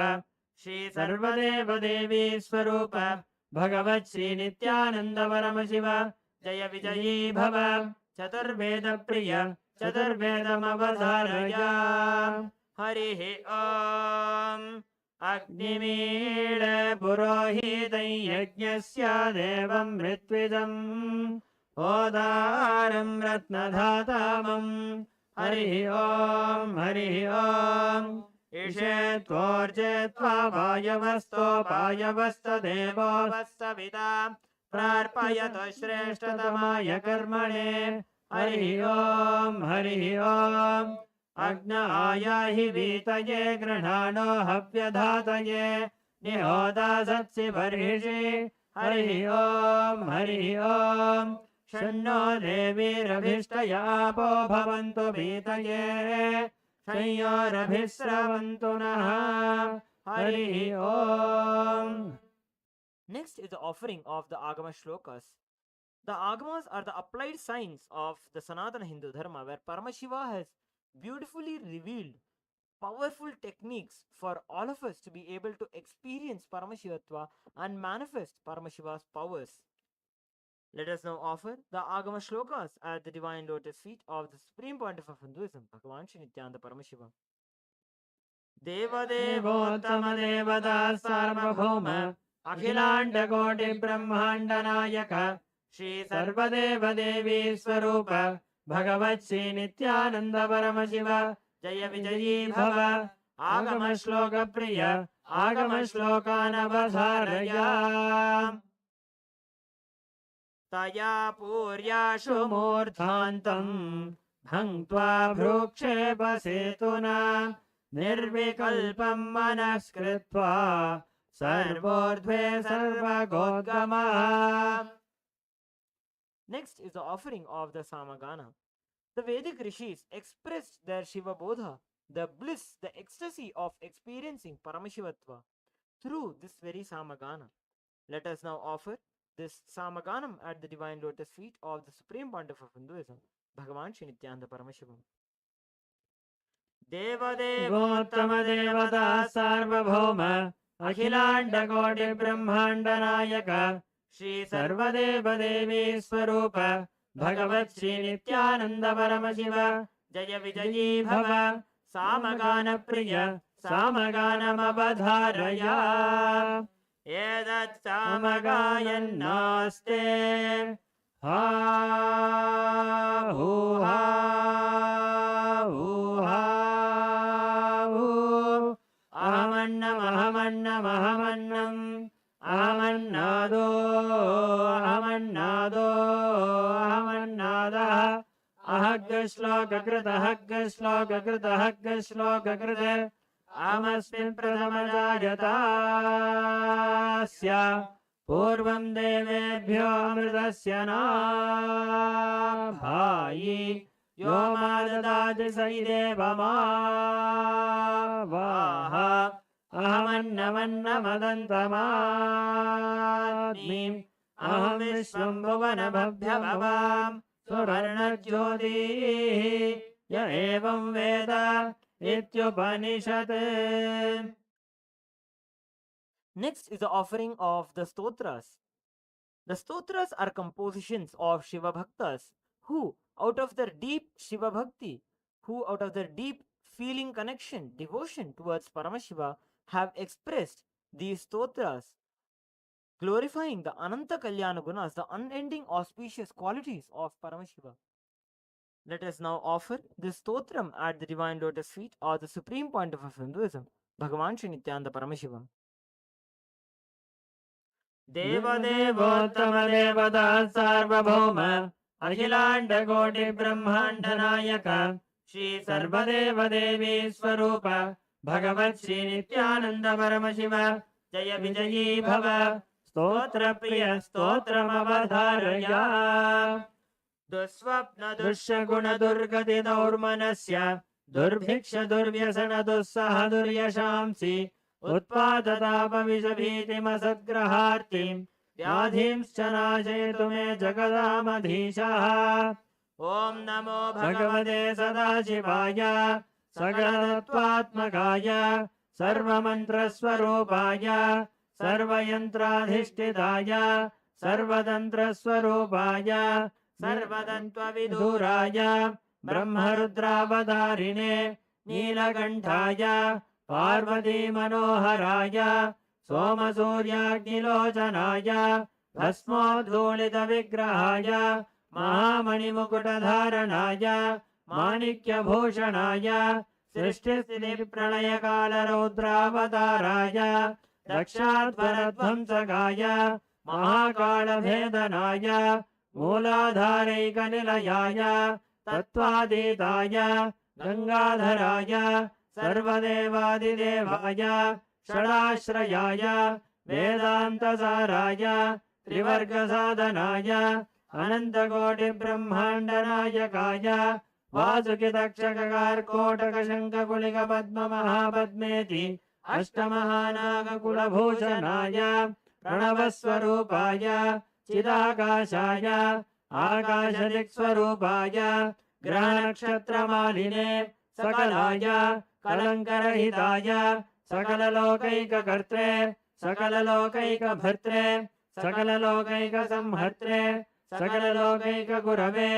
श्री सर्वदेव देवी स्वरूप भगवत् श्री नित्यानंद परमशिव जय विजयी भव चतुर्वेद प्रिय चतुर्वेदमवधारय. हरिः ॐ अग्निमीळ पुरोहितं यज्ञस्य देवं ऋत्विजम् ओदारं रत्नधातामम्. हरिः ॐ ईशे त्वोर्जेत्वा वायवस्तोपायवस्तदेवो वस्तविता प्रार्पयतु श्रेष्ठतमाय कर्मणे. हरिः ॐ अग्नायाहि वीतये गृह्णाणो हव्यधातये निहोदासत्सि बर्हिषि. हरिः ॐ शन्नो देवीरभिष्टयापो भवन्तु भीतये संयोरभिस्रवन्तु नः. हरिः ॐ. Next is the offering of the Agama shlokas. The Agamas are the applied signs of the Sanatana Hindu Dharma, where Paramashiva has beautifully revealed powerful techniques for all of us to be able to experience Paramashivatva and manifest Paramashiva's powers. Let us now offer the Agama shlokas at the divine lotus feet of the supreme pontiff of Hinduism, Bhagavan Shri Nithyananda Paramashiva. देवोत्तम देवता सार्वभौम अखिलाण्डकोटि ब्रह्माण्ड नायक श्री सर्वदेव देवी स्वरूप भगवत् श्री नित्यानंद परमशिव जय विजयी भव. आगम श्लोक प्रिय आगम श्लोकानवधारय. तया पूर्याशु मूर्धान्तम् भङ्क्त्वा भ्रूक्षेपसेतुना निर्विकल्पं मनस्कृत्वा सर्वोर्ध्वे सर्वगोद्गमः. Next is the offering of the Samagana. The Vedic rishis expressed their Shiva Bodha, the bliss, the ecstasy of experiencing Paramashivatva through this very Samagana. Let us now offer this Samaganam at the divine lotus feet of the supreme pontiff of Hinduism, Bhagavan Shri Nithyananda Paramashivam. देवोत्तम देवता सार्वभौम अखिलाण्डकोटि ब्रह्माण्ड नायक श्री सर्वदेव देवी स्वरूप भगवत् श्री नित्यानंद परमशिव जय विजयी भव. सामगान प्रिय सामगानमवधारय. एतत् सामगायन्नास्ते हा हूहा अहमन्नमहमन्नमहमन्नम् अहमन्नादो अहमन्नादो अहमन्नादः अहग्गश्लोककृत अहमस्मिन् प्रथमजायतास्य पूर्वं देवेभ्यो अमृतस्य न भायि यो मा ददाति स देवमावाह अहमन्नमन्नमदन्तमात्मीम् अहं विश्वं भुवनमभ्यभवां सुवर्णज्योतिः य एवं वेद इत्युपनिषत्. Next is the offering of the stotras. The stotras are compositions of Shiva Bhaktas who, out of their deep Shiva Bhakti, who out of their deep feeling connection, devotion towards Paramashiva, have expressed these stotras, glorifying the Ananta Kalyana Gunas, the unending auspicious qualities of Paramashiva. Let us now offer this stotram at the divine lotus feet, or the supreme point of Hinduism, Bhagavan Shri Nithyananda Paramashivam. देवदेवोत्तम देवता सार्वभौम अखिलांड कोटि ब्रह्मांड नायक श्री सर्वदेव देवी स्वरूप भगवत् श्री नित्यानंद परमशिव जय विजयी भव स्तोत्र प्रिय स्तोत्रमवधारय. दुस्वप्न दुष्यगुण दुर्गति दौर्मनस्य दुर्भिक्ष दुर्व्यसन दुस्सह दुर्यशांसि उत्पादतापविषभीतिमसद्ग्रहार्तिं व्याधिंश्च नाशयतु मे जगदामधीशः. ॐ नमो भगवते सदाशिवाय सकलतत्त्वात्मकाय सर्वमन्त्रस्वरूपाय सर्वयन्त्राधिष्ठिताय सर्वतन्त्रस्वरूपाय सर्वतत्त्वविधुराय ब्रह्मरुद्रावतारिणे नीलकण्ठाय पार्वती मनोहराय सोमसूर्याग्निलोचनाय भस्मोद्धूलितविग्रहाय महामणिमुकुटधारणाय माणिक्यभूषणाय सृष्टिस्थितिप्रलयकालरौद्रावताराय दक्षाध्वरध्वंसकाय महाकालभेदनाय मूलाधारैकनिलयाय तत्त्वातीताय गंगाधराय सर्वदेवादिदेवाय षडाश्रयाय वेदान्तसाराय त्रिवर्गसाधनाय अनन्तकोटिब्रह्माण्डनायकाय वासुकितक्षककार्कोटकशङ्खकुलिकपद्ममहापद्मेति अष्टमहानागकुलभूषणाय प्रणवस्वरूपाय चिदाकाशाय आकाशदिक्स्वरूपाय ग्रहनक्षत्रमालिने सकलाय कलङ्करहिताय सकललोकैककर्त्रे सकललोकैकभर्त्रे सकललोकैकसंहर्त्रे सकललोकैकगुरवे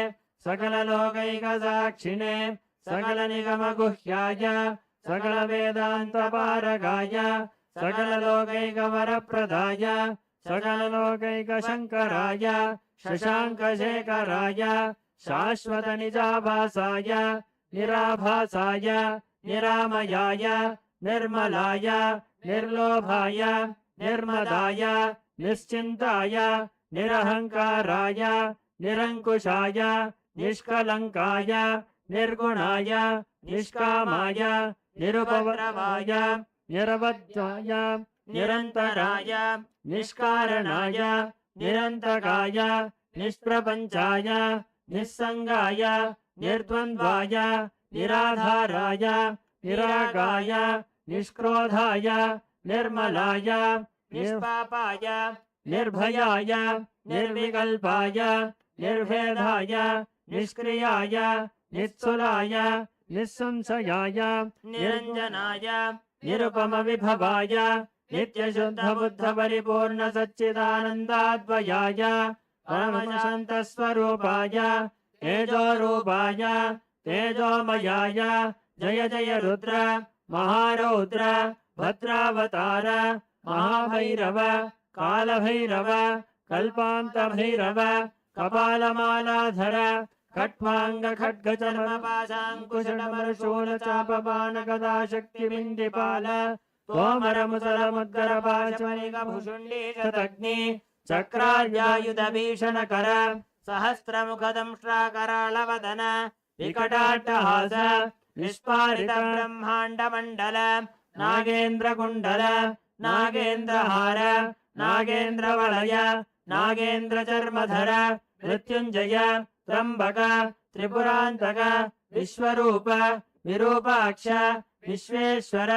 सकललोकैकसाक्षिणे सकलनिगमगुह्याय सकलवेदान्तपारगाय सकललोकैकवरप्रदाय सकललोकैकशङ्कराय शशाङ्कशेखराय शाश्वतनिजाभासाय निराभासाय निरामयाय निर्मलाय निर्लोभाय निर्मदाय निश्चिन्ताय निरहङ्काराय निरङ्कुशाय निष्कलङ्काय निर्गुणाय निष्कामाय निरुपद्रवाय निरवध्याय निरन्तराय निष्कारणाय निरन्तकाय निष्प्रपञ्चाय निस्सङ्गाय निर्द्वन्द्वाय निराधाराय निरागाय निष्क्रोधाय निर्मलाय निष्पापाय निर्भयाय निर्विकल्पाय निर्भेदाय निष्क्रियाय निस्सुलाय निस्संशयाय निरञ्जनाय निरुपमविभवाय नित्यशुद्धबुद्धपरिपूर्णसच्चिदानन्दाद्वयाय परमशान्तस्वरूपाय तेजोरूपाय तेजोमयाय जय जय रुद्र महारौद्र भद्रावतार महाभैरव कालभैरव कल्पान्तभैरव कपालमालाधर खट्वांग खड्गचर्मपाशाङ्कुशटमरशूलचापबाणगदा शक्तिबिण्डिपाल तोमरमुसलमुद्गरपाशमनिकभुषुण्डीशतग्नि चक्रार्यायुधभीषणकर सहस्रमुखदंष्ट्राकराळवदन विकटाट्टहास विस्फारितब्रह्माण्डमण्डल नागेन्द्रकुण्डल नागेन्द्रहार नागेन्द्रवलय नागेन्द्रचर्मधर मृत्युञ्जय त्र्यम्बक त्रिपुरान्तक विश्वरूप विरूपाक्ष विश्वेश्वर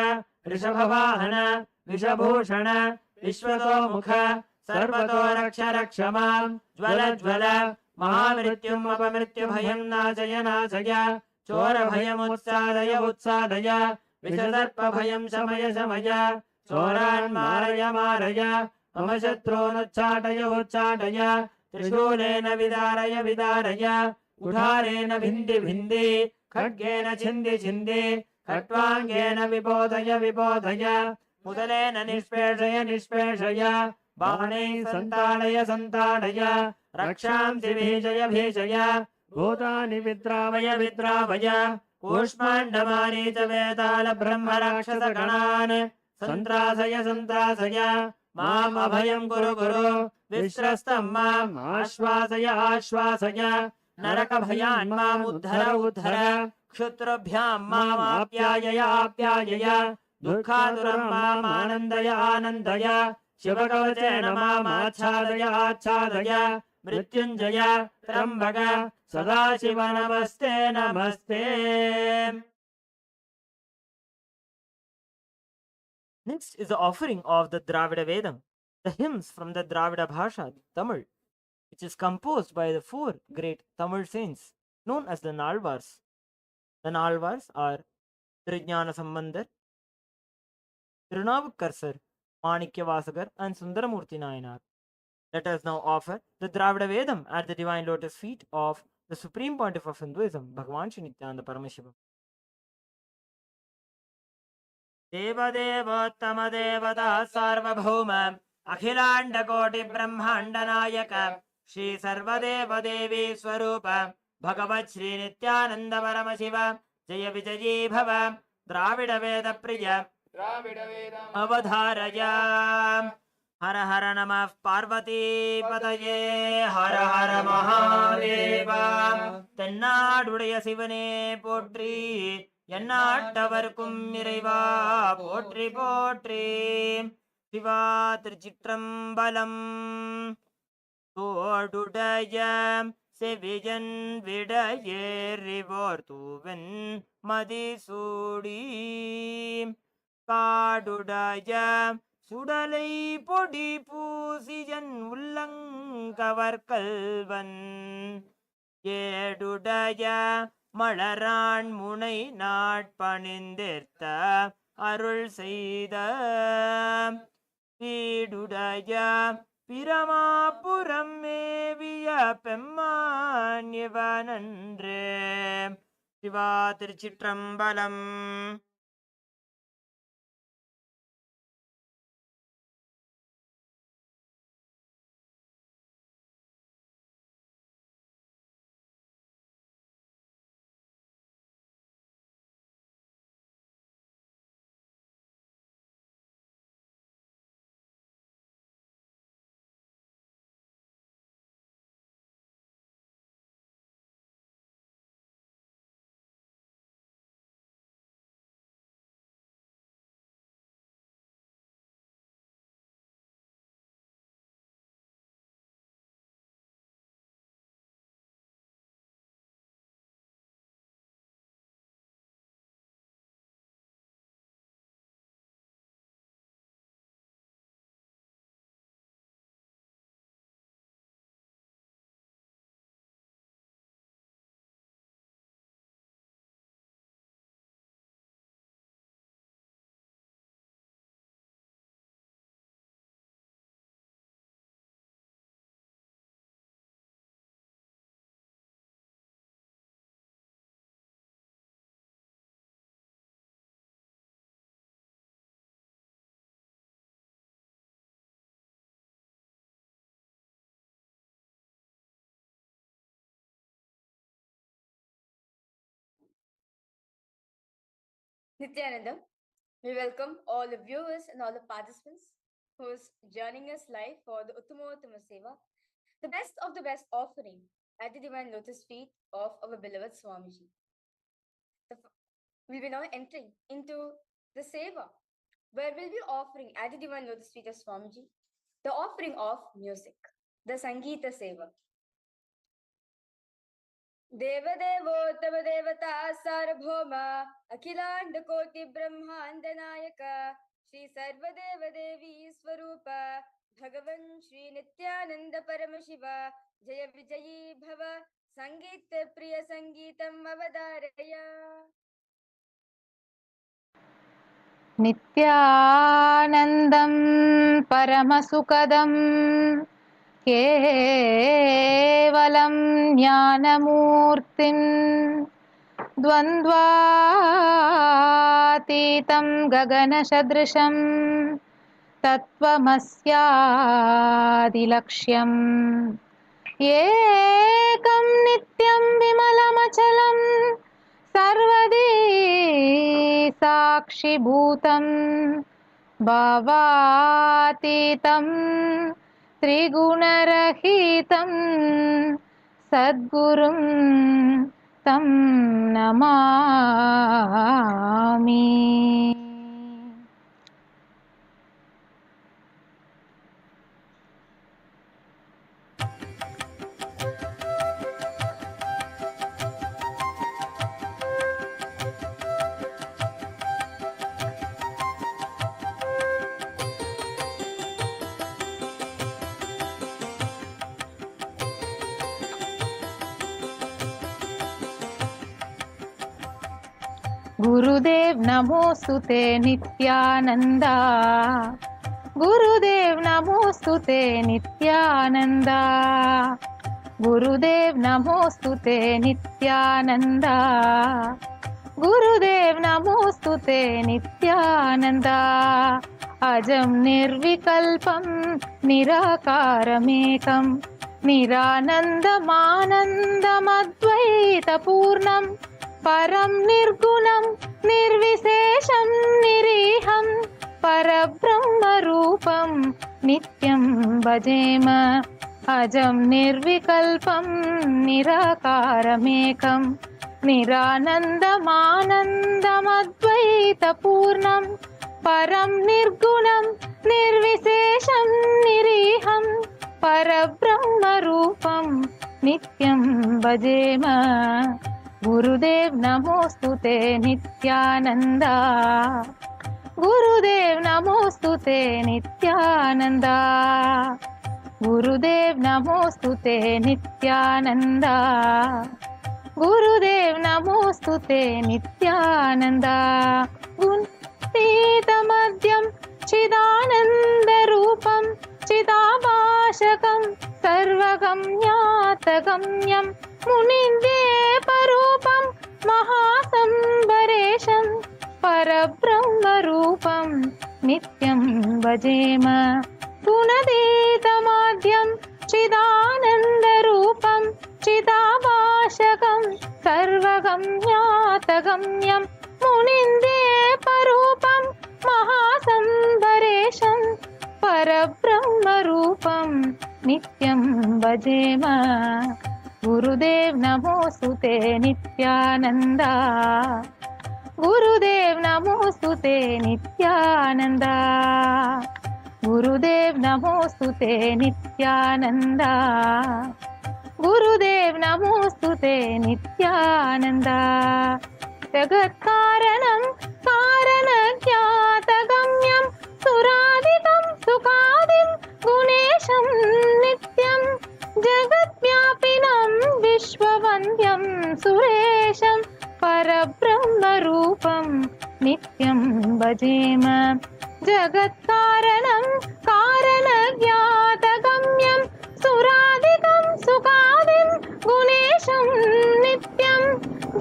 ऋषभवाहन विषभूषण विश्वतोमुख सर्वतो रक्ष रक्ष मां ज्वल ज्वल महामृत्युम् अपमृत्युभयं नाशय नाशय चोरभयमुत्सादय उत्सादय विषसर्पभयं शमय शमय चोरान् मारय मारय मम शत्रूनुच्चाटय उच्चाटय त्रिशूलेन विदारय विदारय कुठारेण भिन्धि भिन्धि खड्गेन छिन्दि छिन्दि खट्वाङ्गेन विबोधय विबोधय मुदलेन निष्पेषय निष्पेषय बाणैः सन्ताडय सन्ताडय रक्षांसि भीषय भीषय भूतानि विद्रावय विद्रावय कूष्माण्डमानी च वेताल ब्रह्म राक्षसगणान् सन्त्रासय सन्त्रासय माम् अभयं कुरु कुरु विश्रस्तं माम् आश्वासय आश्वासय नरकभयान् माम् उद्धर उद्धर क्षुत्रभ्यां माम् आप्यायय आप्यायय दुःखातुरं माम् आनन्दय आनन्दय शिवकवचेन माम् आच्छादय आच्छादय मृत्युञ्जय त्र्यम्बक सदाशिव नमस्ते नमस्ते. Next is the offering of the Dravida Vedam, the hymns from the Dravida Bhasha, Tamil, which is composed by the four great Tamil saints known as the Nalvars. The Nalvars are Trijnana Sambandar, Tirunavukkar Sir, Manikya Vasagar, and Sundaramurti Nayanar. Let us now offer the Dravida Vedam at the divine lotus feet of the Supreme Pontiff of Hinduism, Bhagavan Shri Nithyananda Paramashiva. देवदेवोत्तम देवता सार्वभौम अखिलांड कोटि ब्रह्मांड नायक श्री सर्वदेव देवी स्वरूप भगवत् श्री नित्यानंद परम शिव जय विजयी भव द्राविड वेद प्रिय अवधारय. हर हर नमः पार्वती पतये हर हर महादेव. தென்னாடுடைய சிவனே போற்றி எந்நாட்டவர்க்கும் இறைவா போற்றி போற்றி. சிவா திருச்சிற்றம்பலம். தோடுடைய செவியன் விடையேறிவோர் தூவன் மதிசூடி காடுடைய சுடலை பொடி பூசியன் உள்ளங்கவர் கல்வன் ஏடுடைய மலரான் முனை நாட்பணிந்திர்த்த அருள் செய்த வீடுடைய பிரமாபுரம் மேவிய பெம்மான் இவனன்றே. சிவா திருச்சிற்றம்பலம். Nithyananda, we welcome all the viewers and all the participants who is joining us live for the Uttamottama Seva, the best of the best offering at the divine lotus feet of our beloved Swamiji. We'll be now entering into the Seva, where we'll be offering at the divine lotus feet of Swamiji the offering of music, the Sangeeta Seva. देवदेवोत्तम देवता सार्वभौम अखिलांड कोटि ब्रह्मांड नायक श्री सर्वदेव देवी स्वरूप भगवन् श्री नित्यानंद परम शिव जय विजयी भव संगीत प्रिय संगीतम अवधारय नित्यानन्दं परमसुखदं केवलं ज्ञानमूर्तिं द्वन्द्वातीतं गगनसदृशं तत्त्वमस्यादिलक्ष्यम् एकं नित्यं विमलमचलं सर्वदी साक्षिभूतं भावातीतं त्रिगुणरहितं सद्गुरुं तं नमामि. गुरुदेव नमोस्तुते नित्यानंदा गुरुदेव नमोस्तुते नित्यानंदा गुरुदेव नमोस्तुते नित्यानंदा गुरुदेव नमोस्तुते नित्यानंदा अजं निर्विकल्पं निराकारमेकं निरानन्दमानन्दमद्वैतपूर्णं परं निर्गुणं निर्विशेषं निरीहं परब्रह्मरूपं नित्यं भजेम अजं निर्विकल्पं निराकारमेकं निरानन्दमानन्दमद्वैतपूर्णं परं निर्गुणं निर्विशेषं निरीहं परब्रह्मरूपं नित्यं भजेम. गुरुदेव नमोस्तुते नित्यानंदा गुरुदेव नमोस्तुते नित्यानंदा गुरुदेव नमोस्तुते नित्यानंदा गुरुदेव नमोस्तुते नित्यानंदा गुणतीतमद्यं चिदानन्दरूपं चिदाभाषकं सर्वगम्यातगम्यं मुनिन्द्येपरूपं महासंबरेशं परब्रह्मरूपं नित्यं भजेम. गुणतीतमाद्यं चिदानन्दरूपं चिदाभाषकं सर्वगम्यातगम्यं मुनिन्द्येपरूपं महासंबरेशं परब्रह्मरूपं नित्यं भजेम. गुरुदेव नमोस्तुते नित्यानंदा गुरुदेव नमोस्तुते नित्यानंदा गुरुदेव नमोस्तुते नित्यानंदा गुरुदेव नमोस्तुते नित्यानंदा जगत्कारणं कारणज्ञातगम्यं सुरादितं सुखादिं गुणेशं नित्यं जगद्व्यापिनं विश्ववन्द्यं सुरेशं परब्रह्मरूपं नित्यं भजेम. जगत्कारणं कारणज्ञातगम्यं सुरादितं सुखादिं गुणेशं नित्यं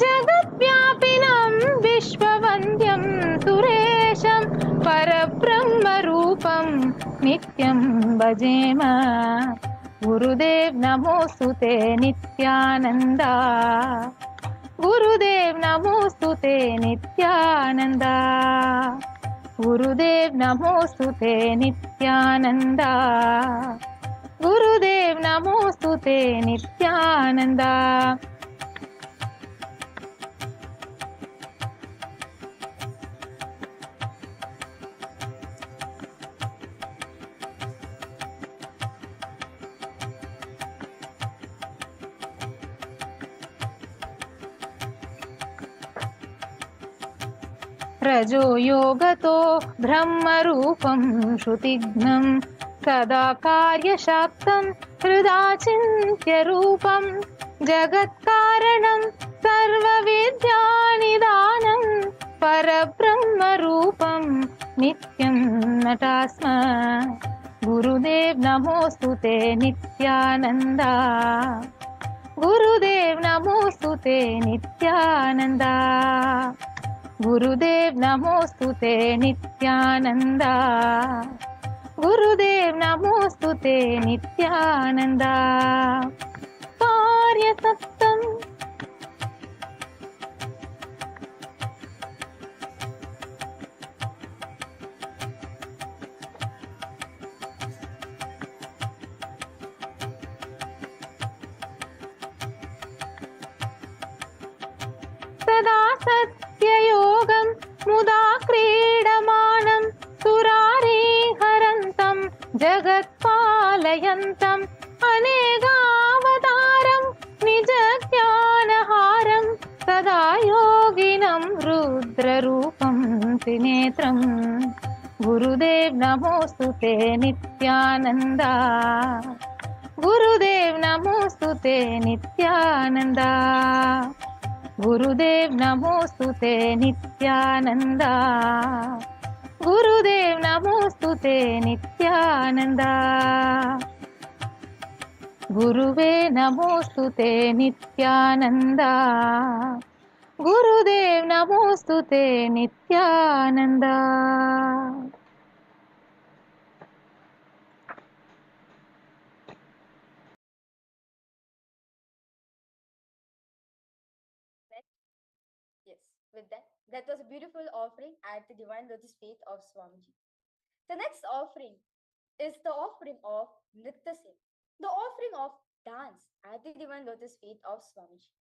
जगद्व्यापिनं विश्ववन्द्यं सुरेशं परब्रह्मरूपं नित्यं भजेम. गुरुदेव नमोस्तुते नित्यानंदा गुरुदेव नमोस्तुते नित्यानंदा गुरुदेव नमोस्तुते नित्यानंदा गुरुदेव नमोस्तुते नित्यानंदा. रजो योगतो ब्रह्मरूपं श्रुतिघ्नं सदा कार्यशाक्तं हृदा चिन्त्यरूपं जगत्कारणं सर्वविद्यानिदानं परब्रह्मरूपं नित्यं नटास्म गुरुदेव नमोऽस्तु ते नित्यानन्दा गुरुदेव नमोऽस्तु ते नित्यानन्दा गुरुदेव नमोऽस्तु ते नित्यानन्दा गुरुदेव नमोऽस्तु ते नित्यानन्दा कार्यसक्तम् सदा सत्ययोगं मुदा क्रीडमानं सुरारीहरन्तं जगत्पालयन्तम् अनेकावतारं निजज्ञानहारं सदा योगिनं रुद्ररूपं त्रिनेत्रं गुरुदेव नमोऽस्तु ते नित्यानन्दा गुरुदेव नमोऽस्तु ते नित्यानन्दा गुरुदेव नमोऽस्तु ते नित्यानन्दा गुरुदेव नमोऽस्तु ते नित्यानन्दा गुरुवे नमोऽस्तु ते नित्यानन्दा गुरुदेव नमोऽस्तु ते Nityananda Yes, with that was a beautiful offering at the divine lotus feet of Swamiji. The next offering is the offering of Nritya Seva, the offering of dance at the divine lotus feet of Swamiji.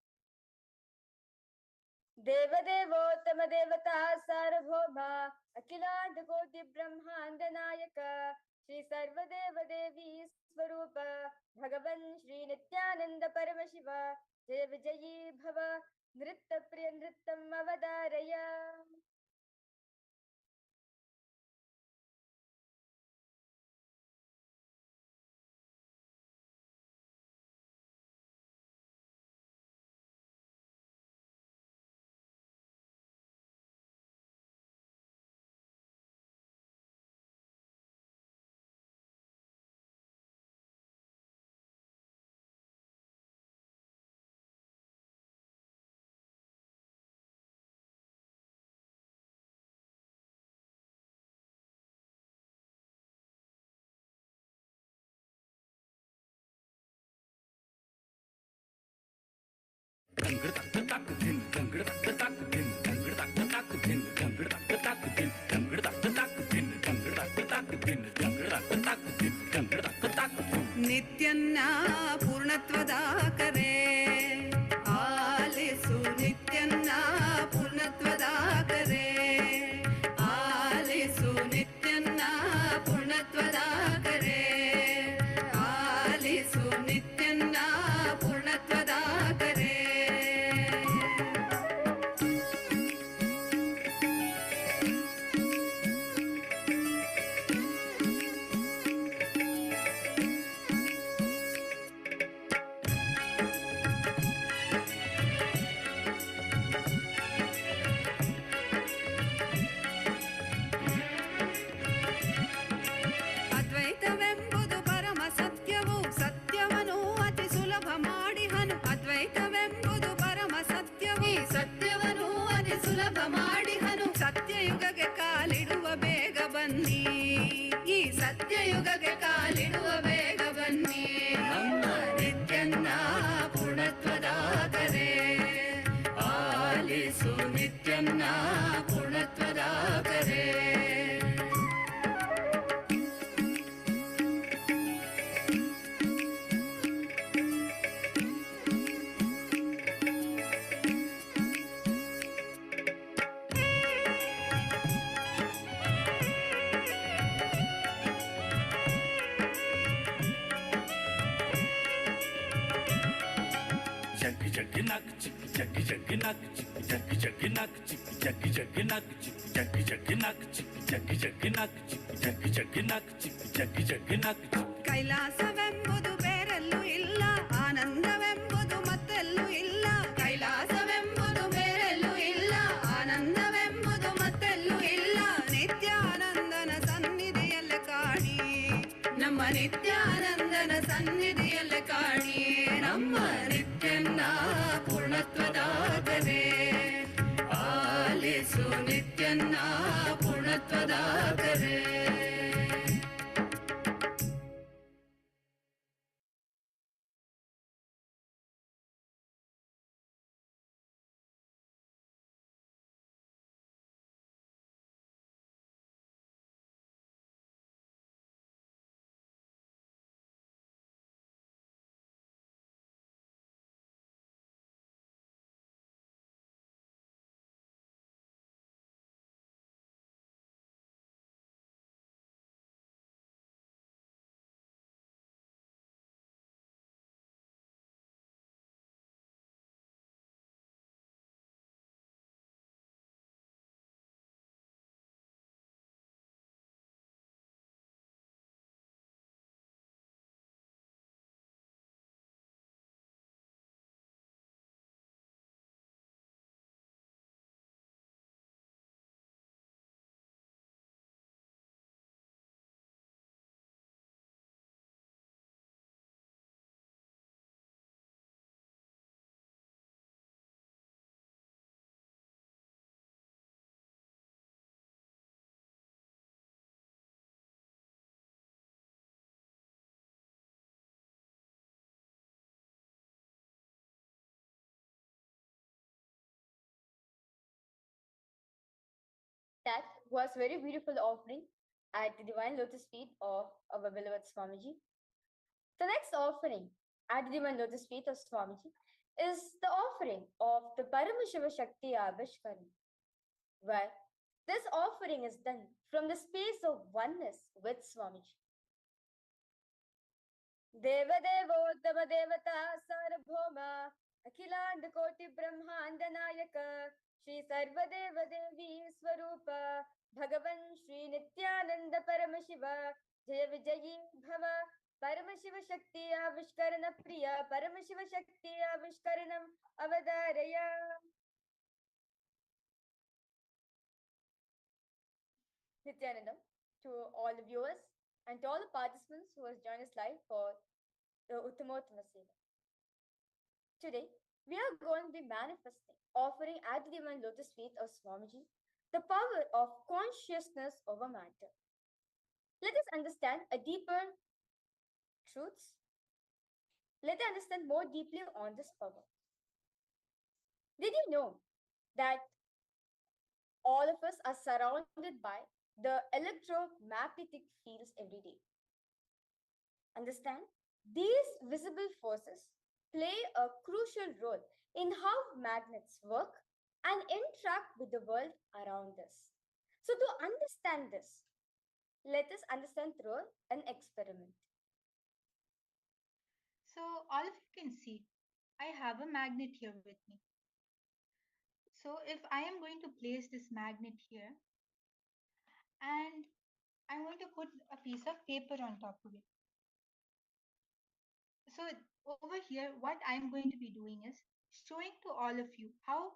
Devottama Devata Sarvabhauma Akhilanda Koti Brahmanda Nayaka Shri Sarvadeva Devi Swarupa Bhagavan Shri Nithyananda Paramashiva Jaya Vijayi Bhava Nritta Priya Nrittam Avadaraya. ನಿತ್ಯನ್ನ ಪೂರ್ಣತ್ವದಾಕರೆ ಆಲಿಸು ನಿತ್ಯನ್ನ ಪೂರ್ಣತ್ವದಾಕರೆ ಆಲಿಸು ನಿತ್ಯನ್ನ ಪೂರ್ಣತ್ವದಾಕರೆ ಆಲಿಸು ನಿತ್ಯನ್ನ ಪೂರ್ಣತ್ವದಾಕರೆ ಅದ್ವೈತವೆಂಬುದು ಪರಮ ಸತ್ಯವು ಸತ್ಯವನ್ನು ಅತಿ ಸುಲಭ ಮಾಡಿಹನು ಅದ್ವೈತವೆಂಬುದು ಪರಮ ಸತ್ಯವು ಈ ಸತ್ಯವನ್ನು ಅತಿ ಸುಲಭ ಮಾಡಿಹನು ಸತ್ಯಯುಗಕ್ಕೆ ಕಾಲಿಡುವ ಬೇಗ ಬನ್ನಿ ಈ ಸತ್ಯಯುಗಕ್ಕೆ ಕಾಲಿಡುವ ಬೇಗ ಬನ್ನಿ ನಮ್ಮ ನಿತ್ಯನ್ನ ಪೂರ್ಣತ್ವದಾಕರೆ ಆಲಿಸು ನಿತ್ಯನ್ನ ಪೂರ್ಣತ್ವದಾಕರೆ ಕೈಲಾಸವೆಂಬುದು ಬೇರೆಲ್ಲೂ ಇಲ್ಲ, ಆನಂದವೆಂಬುದು ಮತ್ತೆಲ್ಲೂ ಇಲ್ಲ. ಕೈಲಾಸವೆಂಬುದು ಬೇರೆಲ್ಲೂ ಇಲ್ಲ, ಆನಂದವೆಂಬುದು ಮತ್ತೆಲ್ಲೂ ಇಲ್ಲ. ನಿತ್ಯಾನಂದನ ಸನ್ನಿಧಿಯಲ್ಲಿ ಕಾಣಿ, ನಮ್ಮ ನಿತ್ಯಾನಂದನ ಸನ್ನಿಧಿಯಲ್ಲಿ ಕಾಣಿ. ನಮ್ಮ ನಿತ್ಯನ್ನ ಪೂರ್ಣತ್ವದಾಗದೆ ಆಲಿಸು, ನಿತ್ಯನ್ನ ಪೂರ್ಣತ್ವದಾಗದೆ. That was very beautiful offering at the divine lotus feet of our beloved Swamiji. The next offering at the divine lotus feet of Swamiji is the offering of the Paramashiva Shakti Abhishekam, where this offering is done from the space of oneness with Swamiji. Devadevottama Devata Sarabhoma Akhiland Koti Brahmanda Nayaka Shri Sarvadeva Devi Swarupa Bhagavan Shri Nithyananda Paramashiva Jaya Vijayi Bhava Paramashiva Shakti Avishkarana Priya Paramashiva Shakti Avishkaranam Avadaraya. Nithyanandam to all the viewers and to all the participants who has joined us live for the Uttamottama Seva. Today, we are going to be manifesting, offering at the divine lotus feet of Swamiji, the power of consciousness over matter. Let us understand a deeper truths. Let us understand more deeply on this power. Did you know that all of us are surrounded by the electromagnetic fields every day? Understand, these visible forces play a crucial role in how magnets work and interact with the world around us. So, to understand this, let us understand through an experiment. So all of you can see, I have a magnet here with me. So if I am going to place this magnet here and I'm going to put a piece of paper on top of it. So over here, what I'm going to be doing is showing to all of you how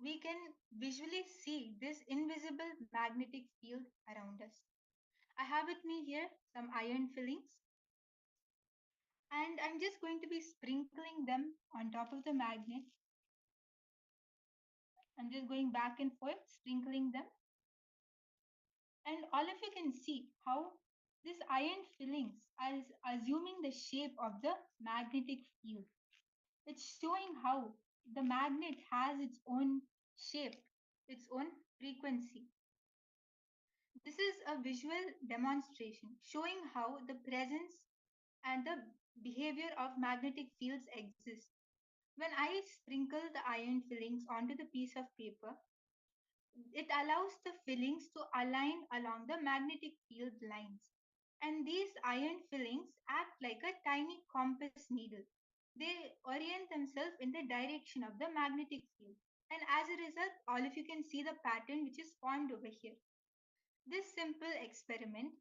we can visually see this invisible magnetic field around us. I have with me here some iron fillings, and I'm just going to be sprinkling them on top of the magnet. I'm just going back and forth, sprinkling them. And all of you can see how this iron fillings is assuming the shape of the magnetic field. It's showing how the magnet has its own shape, its own frequency. This is a visual demonstration showing how the presence and the behavior of magnetic fields exist. When I sprinkle the iron fillings onto the piece of paper, it allows the fillings to align along the magnetic field lines. And these iron fillings act like a tiny compass needle they orient themselves in the direction of the magnetic field. And as a result, all of you can see the pattern which is formed over here. This simple experiment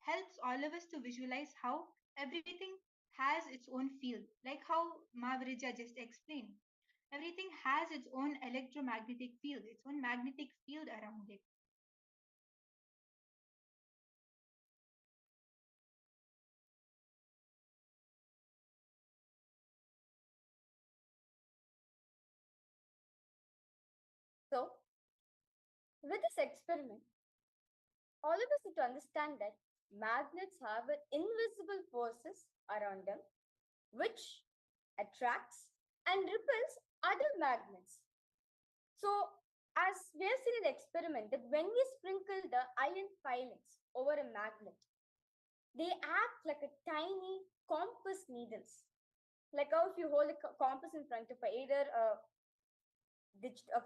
helps all of us to visualize how everything has its own field, like how Mavrija just explained. Everything has its own electromagnetic field, its own magnetic field around it. So, with this experiment, all of us need to understand that magnets have invisible forces around them which attracts and repels other magnets. So, as we have seen in the experiment, that when we sprinkle the iron filings over a magnet, they act like a tiny compass needles. Like how if you hold a compass in front of either a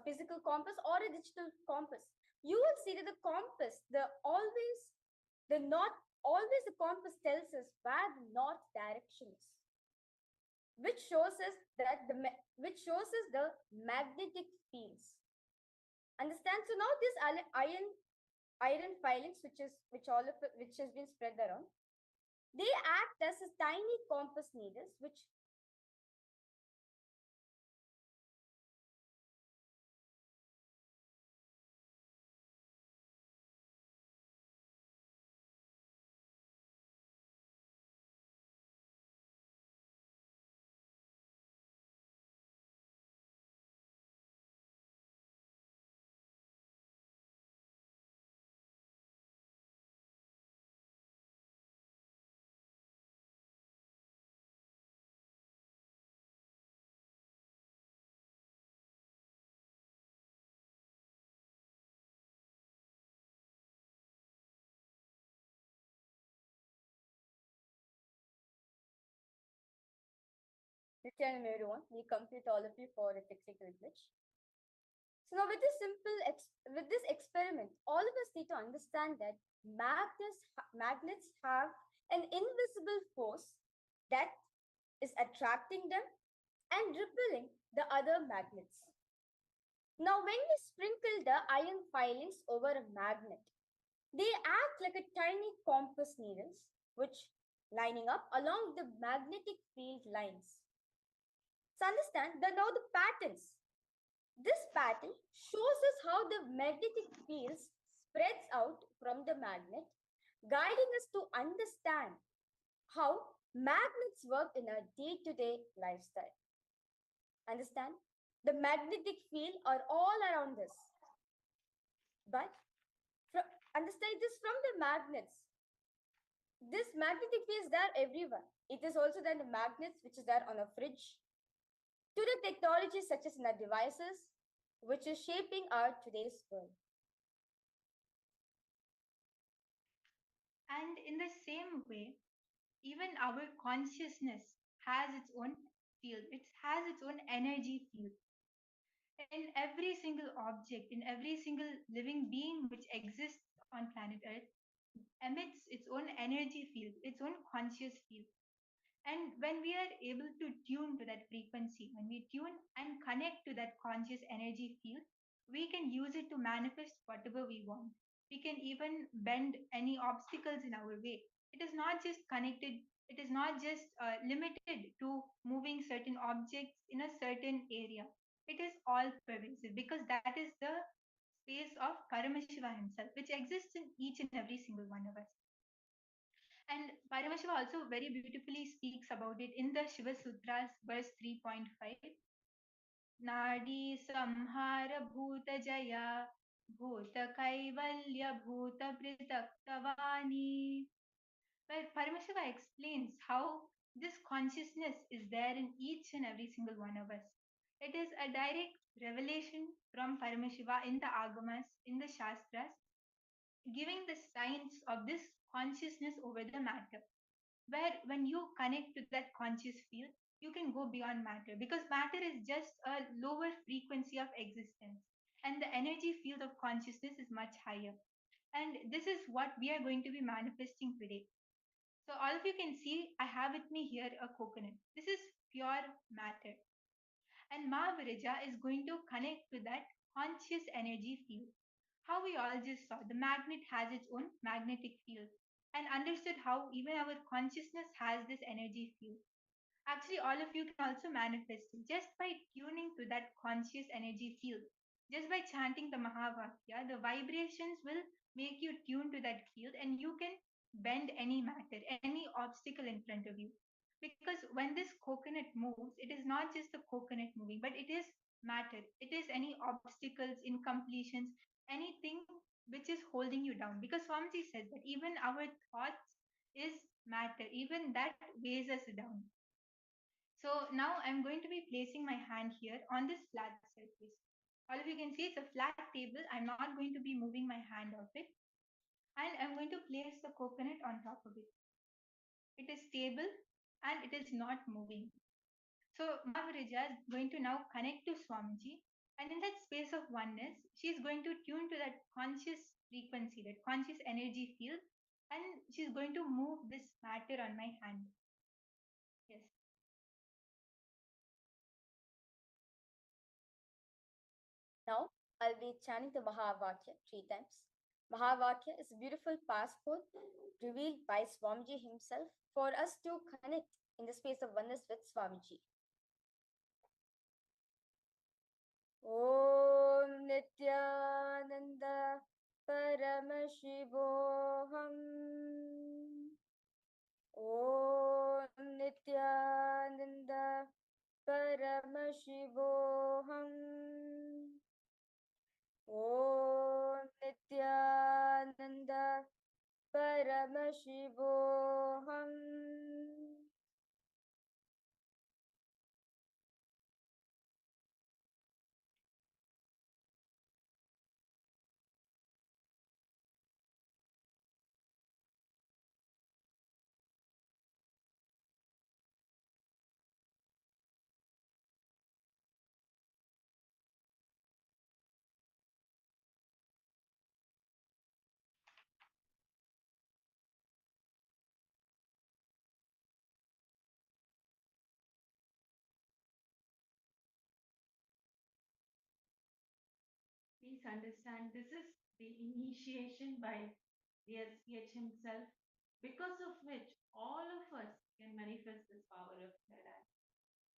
physical compass or a digital compass, you will see that the north, always the compass tells us where the north direction is, which shows us the magnetic fields. Understand? So now this iron filings, which has been spread around, they act as a tiny compass needles, which Nithyananda everyone, we complete all of you for a technical glitch. So now with this experiment, all of us need to understand that magnets have an invisible force that is attracting them and repelling the other magnets. Now, when we sprinkle the iron filings over a magnet, they act like a tiny compass needles, which lining up along the magnetic field lines. So understand now the patterns. This pattern shows us how the magnetic fields spreads out from the magnet, guiding us to understand how magnets work in our day-to-day lifestyle. Understand? The magnetic field are all around us. But understand this from the magnets. This magnetic field is there everywhere. It is also there in the magnets, which is there on a fridge, to the technologies such as in our devices, which is shaping our today's world. And in the same way, even our consciousness has its own field, it has its own energy field. In every single object, in every single living being which exists on planet Earth, emits its own energy field, its own conscious field. And when we are able to tune to that frequency, when we tune and connect to that conscious energy field, we can use it to manifest whatever we want. We can even bend any obstacles in our way. It is not just connected, it is not just limited to moving certain objects in a certain area. It is all pervasive because that is the space of Paramashiva himself, which exists in each and every single one of us. And Paramashiva also very beautifully speaks about it in the Shiva Sutras, verse 3.5. Nadi samhara bhuta jaya bhuta kaivalya bhuta pritaktavani. Where Paramashiva explains how this consciousness is there in each and every single one of us. It is a direct revelation from Paramashiva in the Agamas, in the Shastras, giving the science of this consciousness over the matter, where when you connect to that conscious field, you can go beyond matter because matter is just a lower frequency of existence and the energy field of consciousness is much higher. And this is what we are going to be manifesting today. So all of you can see I have with me here a coconut. This is pure matter. And Mahavirija is going to connect to that conscious energy field. How we all just saw, the magnet has its own magnetic field, and understood how even our consciousness has this energy field. Actually, all of you can also manifest it just by tuning to that conscious energy field. Just by chanting the Mahavakya, the vibrations will make you tune to that field and you can bend any matter, any obstacle in front of you. Because when this coconut moves, it is not just the coconut moving, but it is matter. It is any obstacles, incompletions, anything which is holding you down. Because Swamiji says that even our thoughts is matter, even that weighs us down. So now I'm going to be placing my hand here on this flat surface. All of you can see it's a flat table. I'm not going to be moving my hand off it. And I'm going to place the coconut on top of it. It is stable and it is not moving. So Mahavirija is going to now connect to Swamiji. And in that space of oneness, she's going to tune to that conscious frequency, that conscious energy field. And she's going to move this matter on my hand. Yes. Now, I'll be chanting the Mahavakya 3 times. Mahavakya is a beautiful passport revealed by Swamiji himself for us to connect in the space of oneness with Swamiji. Om Nithyananda Paramashivoham. Om Nithyananda Paramashivoham. Om Nithyananda Paramashivoham. Please understand this is the initiation by the SPH himself, because of which all of us can manifest this power of Veda,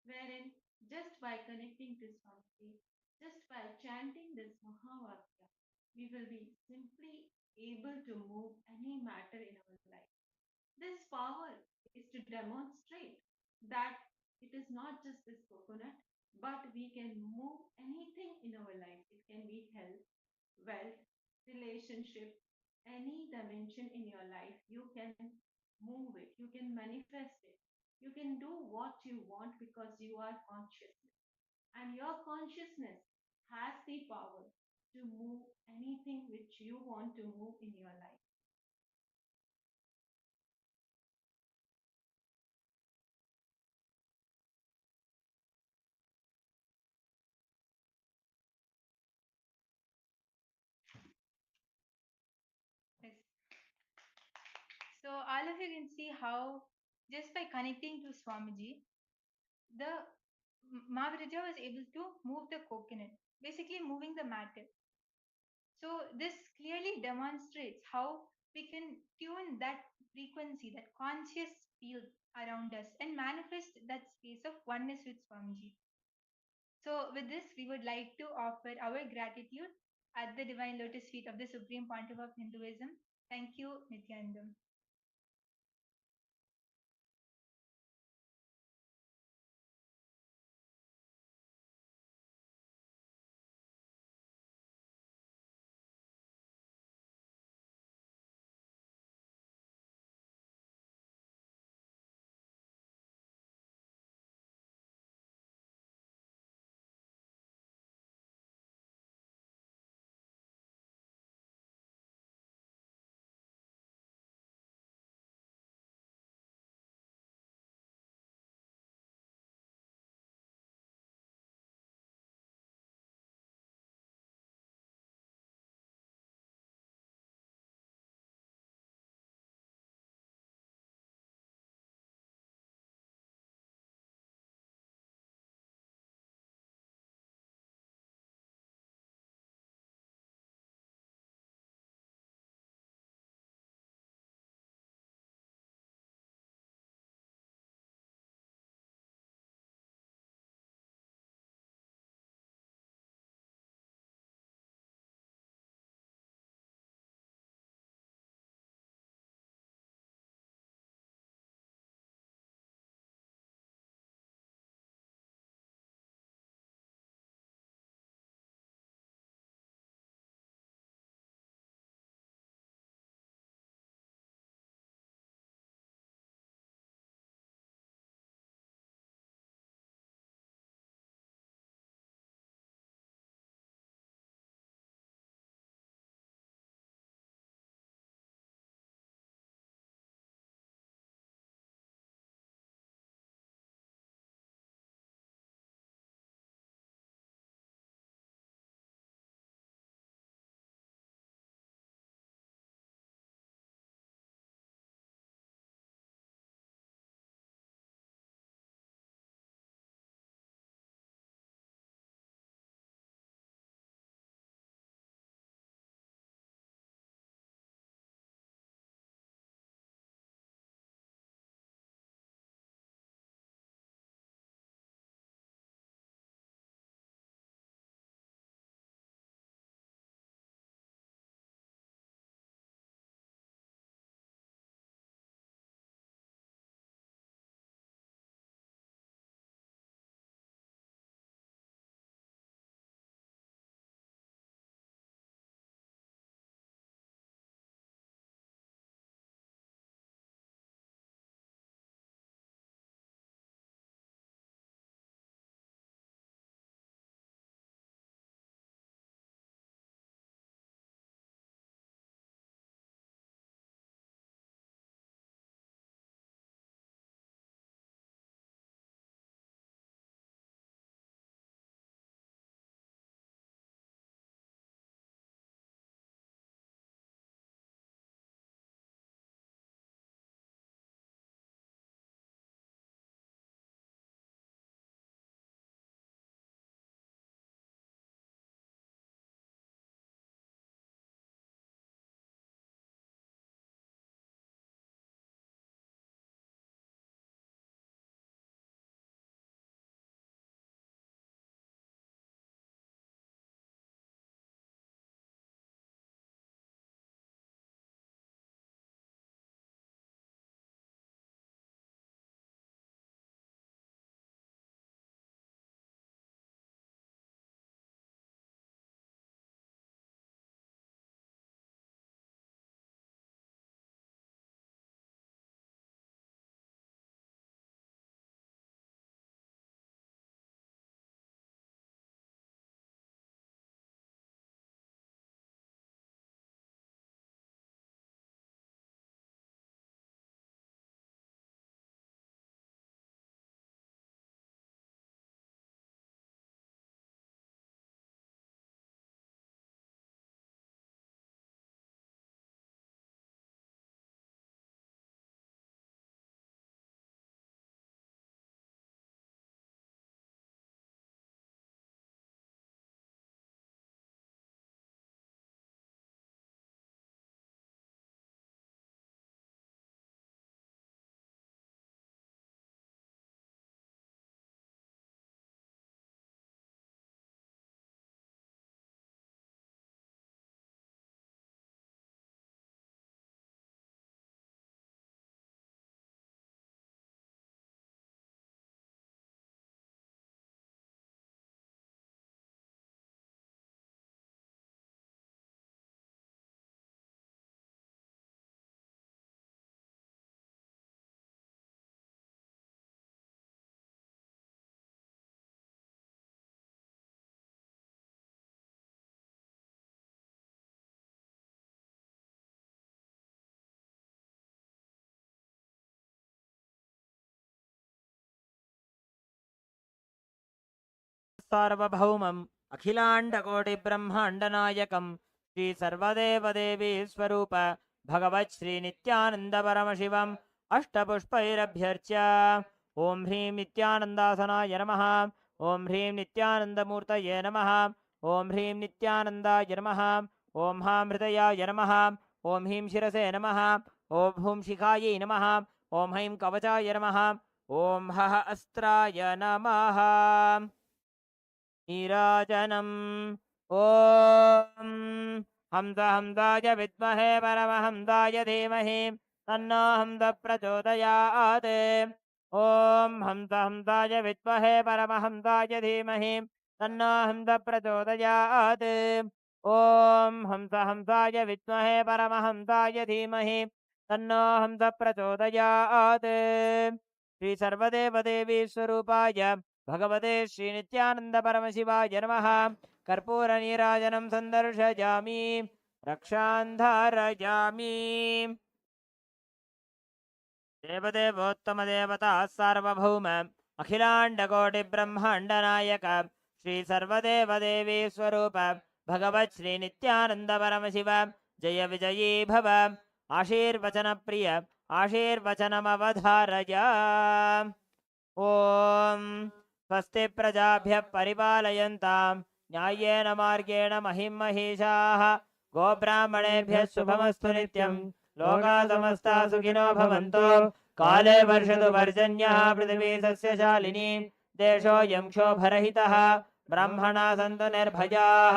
wherein just by connecting to Swamiji, just by chanting this Mahavakya, we will be simply able to move any matter in our life. This power is to demonstrate that it is not just this coconut, but we can move anything in our life. It can be health, wealth, relationship, any dimension in your life. You can move it, you can manifest it, you can do what you want because you are consciousness. And your consciousness has the power to move anything which you want to move in your life. Yes. So all of you can see how just by connecting to Swamiji, the Mahavirija was able to move the coconut, basically moving the matter. So this clearly demonstrates how we can tune that frequency, that conscious field around us and manifest that space of oneness with Swamiji. So with this, we would like to offer our gratitude at the divine lotus feet of the Supreme Pontiff of Hinduism. Thank you, Nithyananda. सार्वभौमम् अखिलाण्डकोटिब्रह्माण्डनायकं Shri सर्वदेवदेवी स्वरूप भगवत् श्री नित्यानंद परमशिवम् अष्टपुष्पैरभ्यर्च्य ओं ह्रीं नित्यानन्दासनाय नमः। ओं ह्रीं नित्यानन्दमूर्तये नमः। ओं ह्रीं नित्यानन्दाय नमः। ओं हां हृदयाय नमः। ओं ह्रीं शिरसे नमः। ओं हूं शिखायै नमः। ओं हैं कवचाय नमः। ओं हः अस्त्राय नमः। नीराजनम् ॐ हंसाय विद्महे परमहंसाय धीमहि तन्नो हंस प्रचोदयात्। ॐ हंसाय विद्महे परमहंसाय धीमहि तन्नो हंस प्रचोदयात्। ॐ हंसाय विद्महे परमहंसाय धीमहि तन्नो हंस प्रचोदयात्। श्री सर्वदेवदेवी स्वरूपाय भगवते श्री नित्यानंद परमशिवाय नमः। कर्पूर नीराजनं सन्दर्शयामि रक्षां धारयामि। देवदेवोत्तमदेवता सार्वभौम अखिलाण्डकोटिब्रह्माण्डनायक श्री सर्वदेवदेवी स्वरूप भगवत् श्री नित्यानंद परमशिव जय विजयी भव। आशीर्वचन प्रिय आशीर्वचनमवधारय। ॐ स्वस्ति प्रजाभ्यः परिपालयन्तां न्याय्येन मार्गेण महिं महिषाः। गोब्राह्मणेभ्यः शुभमस्तु नित्यं। लोकाः समस्ताः सुखिनो भवन्तु। काले वर्षतु पर्जन्यः पृथिवी सस्यशालिनी। देशोऽयं क्षोभरहितः। ब्राह्मणाः सन्तु निर्भयाः।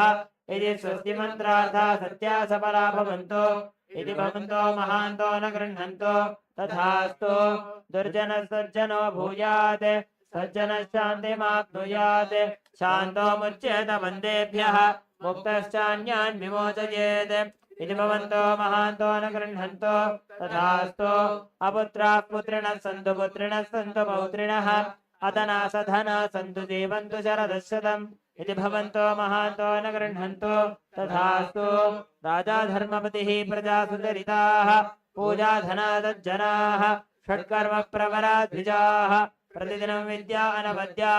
इति स्वस्ति मन्त्रार्थाः सत्याः सफला भवन्तु। इति भवन्तो महान्तो न गृह्णन्तु। तथास्तु। दुर्जनः भूयात् सज्जनश्शान्तिमाप्नुयात्। शान्तो मुच्येत बन्देभ्यः मुक्तश्चान्यान् विमोचयेत्। इति भवन्तो महान्तो न गृह्णन्तु। तथास्तु। अपुत्राः पुत्रिणः सन्तु पुत्रिणः सन्तु पौत्रिणः। अधनाः सधनाः सन्तु जीवन्तु शरदशतम्। इति भवन्तो महान्तो न गृह्णन्तु। तथास्तु। राजा धर्मपतिः प्रजासु चरिताः पूजाधना सज्जनाः षट्कर्म प्रवरा द्विजाः। प्रतिदिनं विद्या अनवद्या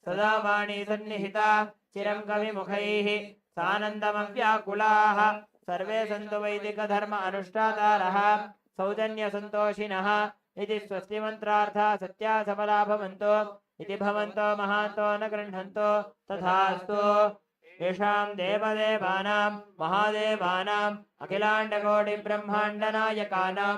सदा वाणी सन्निहिता। चिरं कविमुखैः सानन्दमव्याकुलाः। सर्वे सन्तु वैदिकधर्म अनुष्ठातारः सौजन्यसन्तोषिणः। इति स्वस्ति मन्त्रार्थाः सत्याः सफला भवन्तु। इति भवन्तो महान्तो न गृह्णन्तु। तथास्तु। येषां देवदेवानां महादेवानाम् अखिलाण्डकोटिब्रह्माण्डनायकानां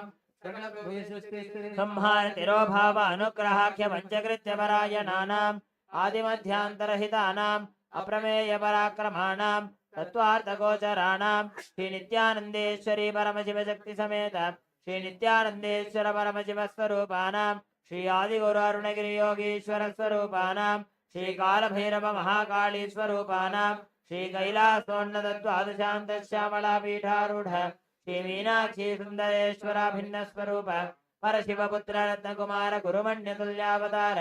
संहारतिरोभाव अनुग्रहाख्य पञ्चकृत्यपरायणानाम् आदिमध्यान्तरहितानाम् अप्रमेयपराक्रमाणां तत्त्वार्थगोचराणां श्री नित्यानन्देश्वरी परमशिवशक्ति समेत श्री नित्यानन्देश्वर परमशिवस्वरूपाणां श्री आदिगुरु अरुणगिरियोगीश्वर स्वरूपाणां श्री कालभैरव महाकाली स्वरूपाणां श्री कैलासोन्नतद्वादशान्तश्यामलापीठारूढ श्री मीनाक्षी सुन्दरेश्वराभिन्न स्वरूप परशिवपुत्र रत्नकुमार गुरुमण्यतुल्यावतार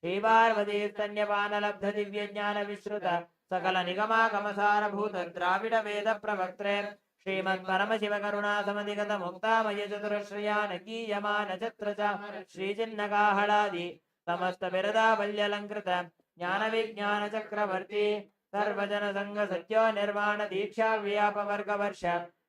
श्री पार्वती स्तन्यपानलब्ध दिव्य ज्ञान विश्रुत सकल निगमागमसारभूत द्राविड वेद प्रवक्त्रे श्रीमत् परमशिव करुणा समधिगत मुक्तामय चतुरश्रयान गीयमान छत्र च श्रीचिन्नकाहलादि समस्त बिरदावल्यलङ्कृत ज्ञान विज्ञान चक्रवर्ती सर्वजन संघ सत्यो निर्वाण दीक्षा व्यापवर्ग वर्ष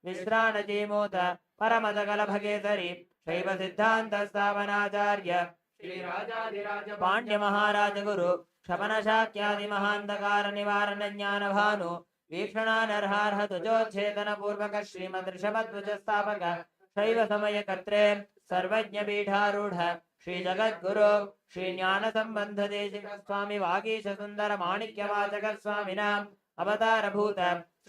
विश्राण जीमूत परमदकल भगेसरी शैव सिद्धांत स्थापनाचार्य श्री राजाधिराज पांड्य महाराज गुरु क्षपन शाक्यादि महांधकार निवारण ज्ञान भानु वीक्षणानर्हार्ह तुजोच्छेदन पूर्वक श्रीमद ऋषभध्वज स्थापक शैव समय कर्त्रे सर्वज्ञ पीठारूढ़ श्री जगद्गुरु श्री ज्ञान संबंध देशिक स्वामी वागीश सुंदर माणिक्य वाचक स्वामिनाम अवतार भूत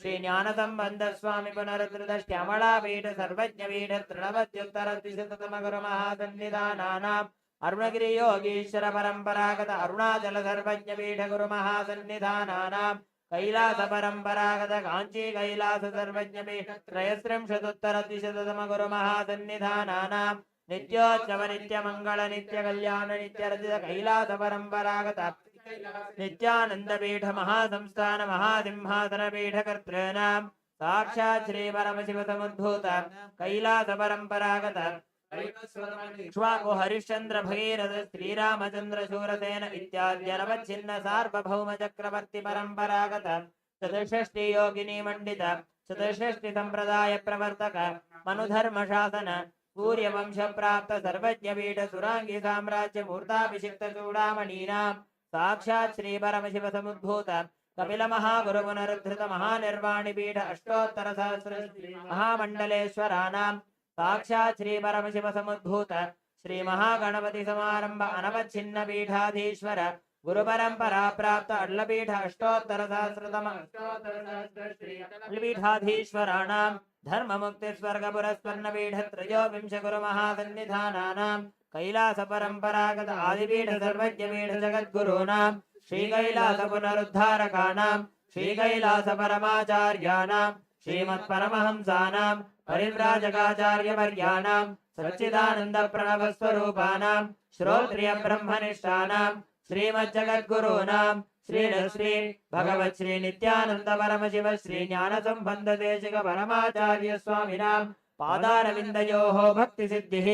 श्री ज्ञान संबंध स्वामी पुनरुद्रश्यामला पीठ सर्वज्ञ पीठ तृणवत्युत्तर द्विशततम गुरु महासन्निधानानाम अरुणगिरि योगीश्वर परंपरागत अरुणाचल सर्वज्ञ पीठ गुरु महासन्निधानानाम कैलास परंपरागत कांची कैलास सर्वज्ञ पीठ त्रयस्त्रिंशदुत्तर द्विशततम गुरु महासन्निधानानाम नित्योत्सव नित्य मंगल नित्य कल्याण नित्य रचित कैलास परंपरागत नित्यानंद पीठ महासंस्थान महासिंहासन पीठ कर्तॄणां साक्षात् श्री परमशिव समुद्भूत कैलास परंपरागत इक्ष्वाकु हरिश्चंद्र भगीरथ श्रीरामचंद्र शूरसेन इत्याद्यनवच्छिन्न सार्वभौम चक्रवर्ति परंपरागत चतुष्षष्टि योगिनी मंडित चतुष्षष्टि संप्रदाय प्रवर्तक मनुधर्म शासन सूर्यवंश प्राप्त सर्वज्ञ पीठ सुरांगी साम्राज्य मूर्ताभिषिक्त चूड़ामणीनां साक्षात् श्री परमशिव समुद्भूत कपिल महागुरु पुनरुद्धृत महानिर्वाणि पीठ अष्टोत्तर सहस्र महामंडलेश्वरानां साक्षात् श्री परमशिव समुद्भूत श्री महागणपति समारंभ अनवच्छिन्न पीठाधीश्वर गुरु परंपरा प्राप्त अड्लपीठ अष्टोत्तर सहस्रतम पीठाधीश्वराणां धर्म मुक्ति स्वर्ग पुरस्पन्न पीठ त्रयोविंश गुरु महासन्निधानानां कैलास परंपरागत आदिपीठ सर्वज्ञ पीठ जगद्गुरूणां श्री कैलास पुनरुद्धारकाणां श्री कैलास परमाचार्याणां श्रीमत्परमहंसानां परिव्राजकाचार्यवर्याणां सच्चिदानंद प्रणव स्वरूपाणां श्रोत्रिय ब्रह्मनिष्ठानां श्रीमज्जगद्गुरूणां श्री भगवत् श्री नित्यानंद परमशिव श्री ज्ञान संबंध देशिक परमाचार्य स्वामिनां पादारविन्दयोः भक्ति सिद्धिः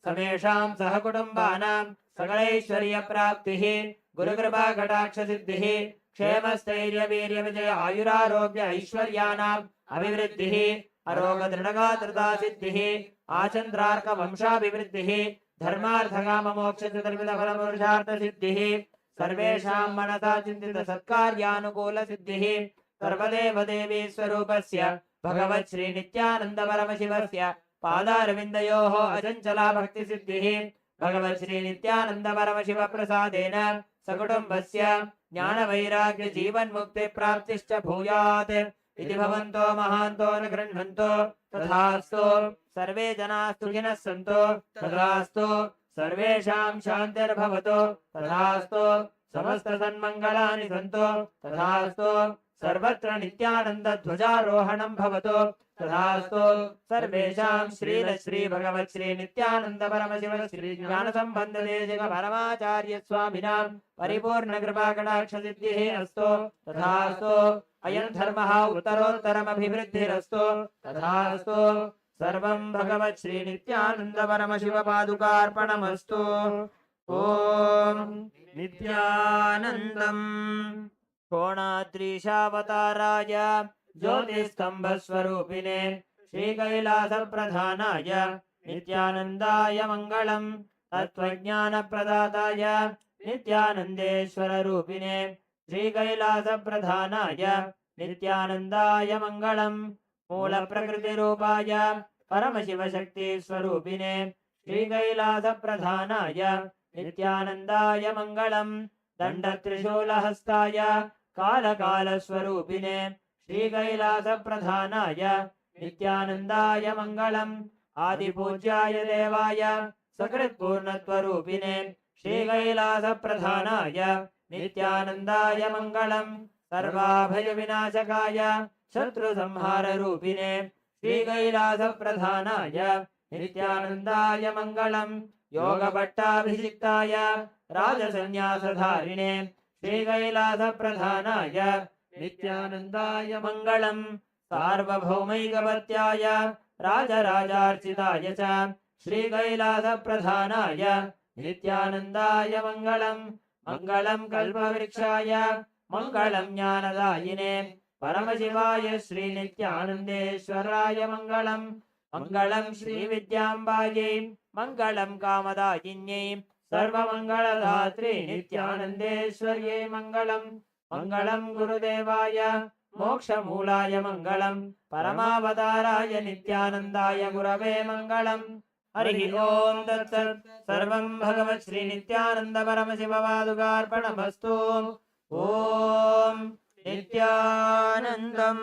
समेषां सहकुटुम्बानां सकलैश्वर्य प्राप्तिः गुरुकृपा कटाक्ष सिद्धिः क्षेमस्थैर्य वीर्य विजय आयुरारोग्य ऐश्वर्याणाम् अभिवृद्धिः अरोग दृढगात्रता सिद्धिः आचन्द्रार्क वंशाभिवृद्धिः धर्मार्थ काम मोक्ष चतुर्विध फल पुरुषार्थ सिद्धिः सर्वेषां मनसा चिन्तित सत्कार्यानुकूल सिद्धिः सर्वदेव देवी स्वरूपस्य भगवत् श्री नित्यानंद परमशिवस्य पादारविन्दयोः अचञ्चला भक्ति सिद्धिः भगवत् श्री नित्यानंद परमशिव प्रसादेन सकुटुम्बस्य ज्ञान वैराग्य जीवन मुक्ति प्राप्तिश्च भूयात् इति भवन्तो महान्तो न गृह्णन्तो तथास्तु सर्वे जनाः सुखिनः सन्तु तथास्तु सर्वेषां शान्तिर्भवतु तथास्तु समस्त सन्मङ्गलानि सन्तु तथास्तु सर्वत्र नित्यानंद ध्वजारोहणं भवतु तथास्तु सर्वेषां श्री भगवत् श्री नित्यानंद परमशिव श्री ज्ञान संबंध देशिक परमाचार्य स्वामिनां परिपूर्ण कृपा कटाक्ष सिद्धिः अस्तु तथास्तु अयं धर्मः उत्तरोत्तरमभिवृद्धिरस्तु तथास्तु सर्वं भगवत् श्री नित्यानंद परमशिव पादुकार्पणमस्तु ओम नित्यानन्दम् कोणाद्रीशावताराय ज्योतिस्तंभस्वरूपिणे श्रीकैलासप्रधानाय नित्यानन्दाय मङ्गलम् तत्त्वज्ञानप्रदाताय नित्यानन्देश्वररूपिणे श्रीकैलासप्रधानाय नित्यानन्दाय मङ्गलम् मूलप्रकृतिरूपाय परमशिवशक्तिस्वरूपिणे श्रीकैलासप्रधानाय नित्यानन्दाय मङ्गलम् दण्डत्रिशूलहस्ताय कालकालस्वरूपिणे श्रीकैलासप्रधानाय नित्यानन्दाय मङ्गलम् आदिपूज्याय देवाय सकृत्पूर्णत्वरूपिणे श्रीकैलासप्रधानाय नित्यानन्दाय मङ्गलम् सर्वाभयविनाशकाय शत्रुसंहाररूपिणे श्रीकैलासप्रधानाय नित्यानन्दाय मङ्गलम् योगभट्टाभिषिक्ताय राजसन्न्यासधारिणे श्रीकैलासप्रधानाय नित्यानन्दाय मङ्गलम् सार्वभौमैकपत्याय राजराजार्चिताय च श्रीकैलासप्रधानाय नित्यानन्दाय मङ्गलम् मङ्गलम् कल्पवृक्षाय मङ्गलम् ज्ञानदायिने परमशिवाय श्रीनित्यानन्देश्वराय मङ्गलम् मङ्गलम् श्रीविद्याम्बायै मङ्गलम् कामदायिन्यै सर्वमङ्गलदात्रे नित्यानन्देश्वर्यै मङ्गलम् मङ्गलम् गुरुदेवाय मोक्षमूलाय मङ्गलम् परमावताराय नित्यानन्दाय गुरवे मङ्गलम् हरिः ओम् तत्सत् सर्वं भगवत् श्री नित्यानन्द परमशिव पादुकार्पणमस्तु ओम् नित्यानन्दम्।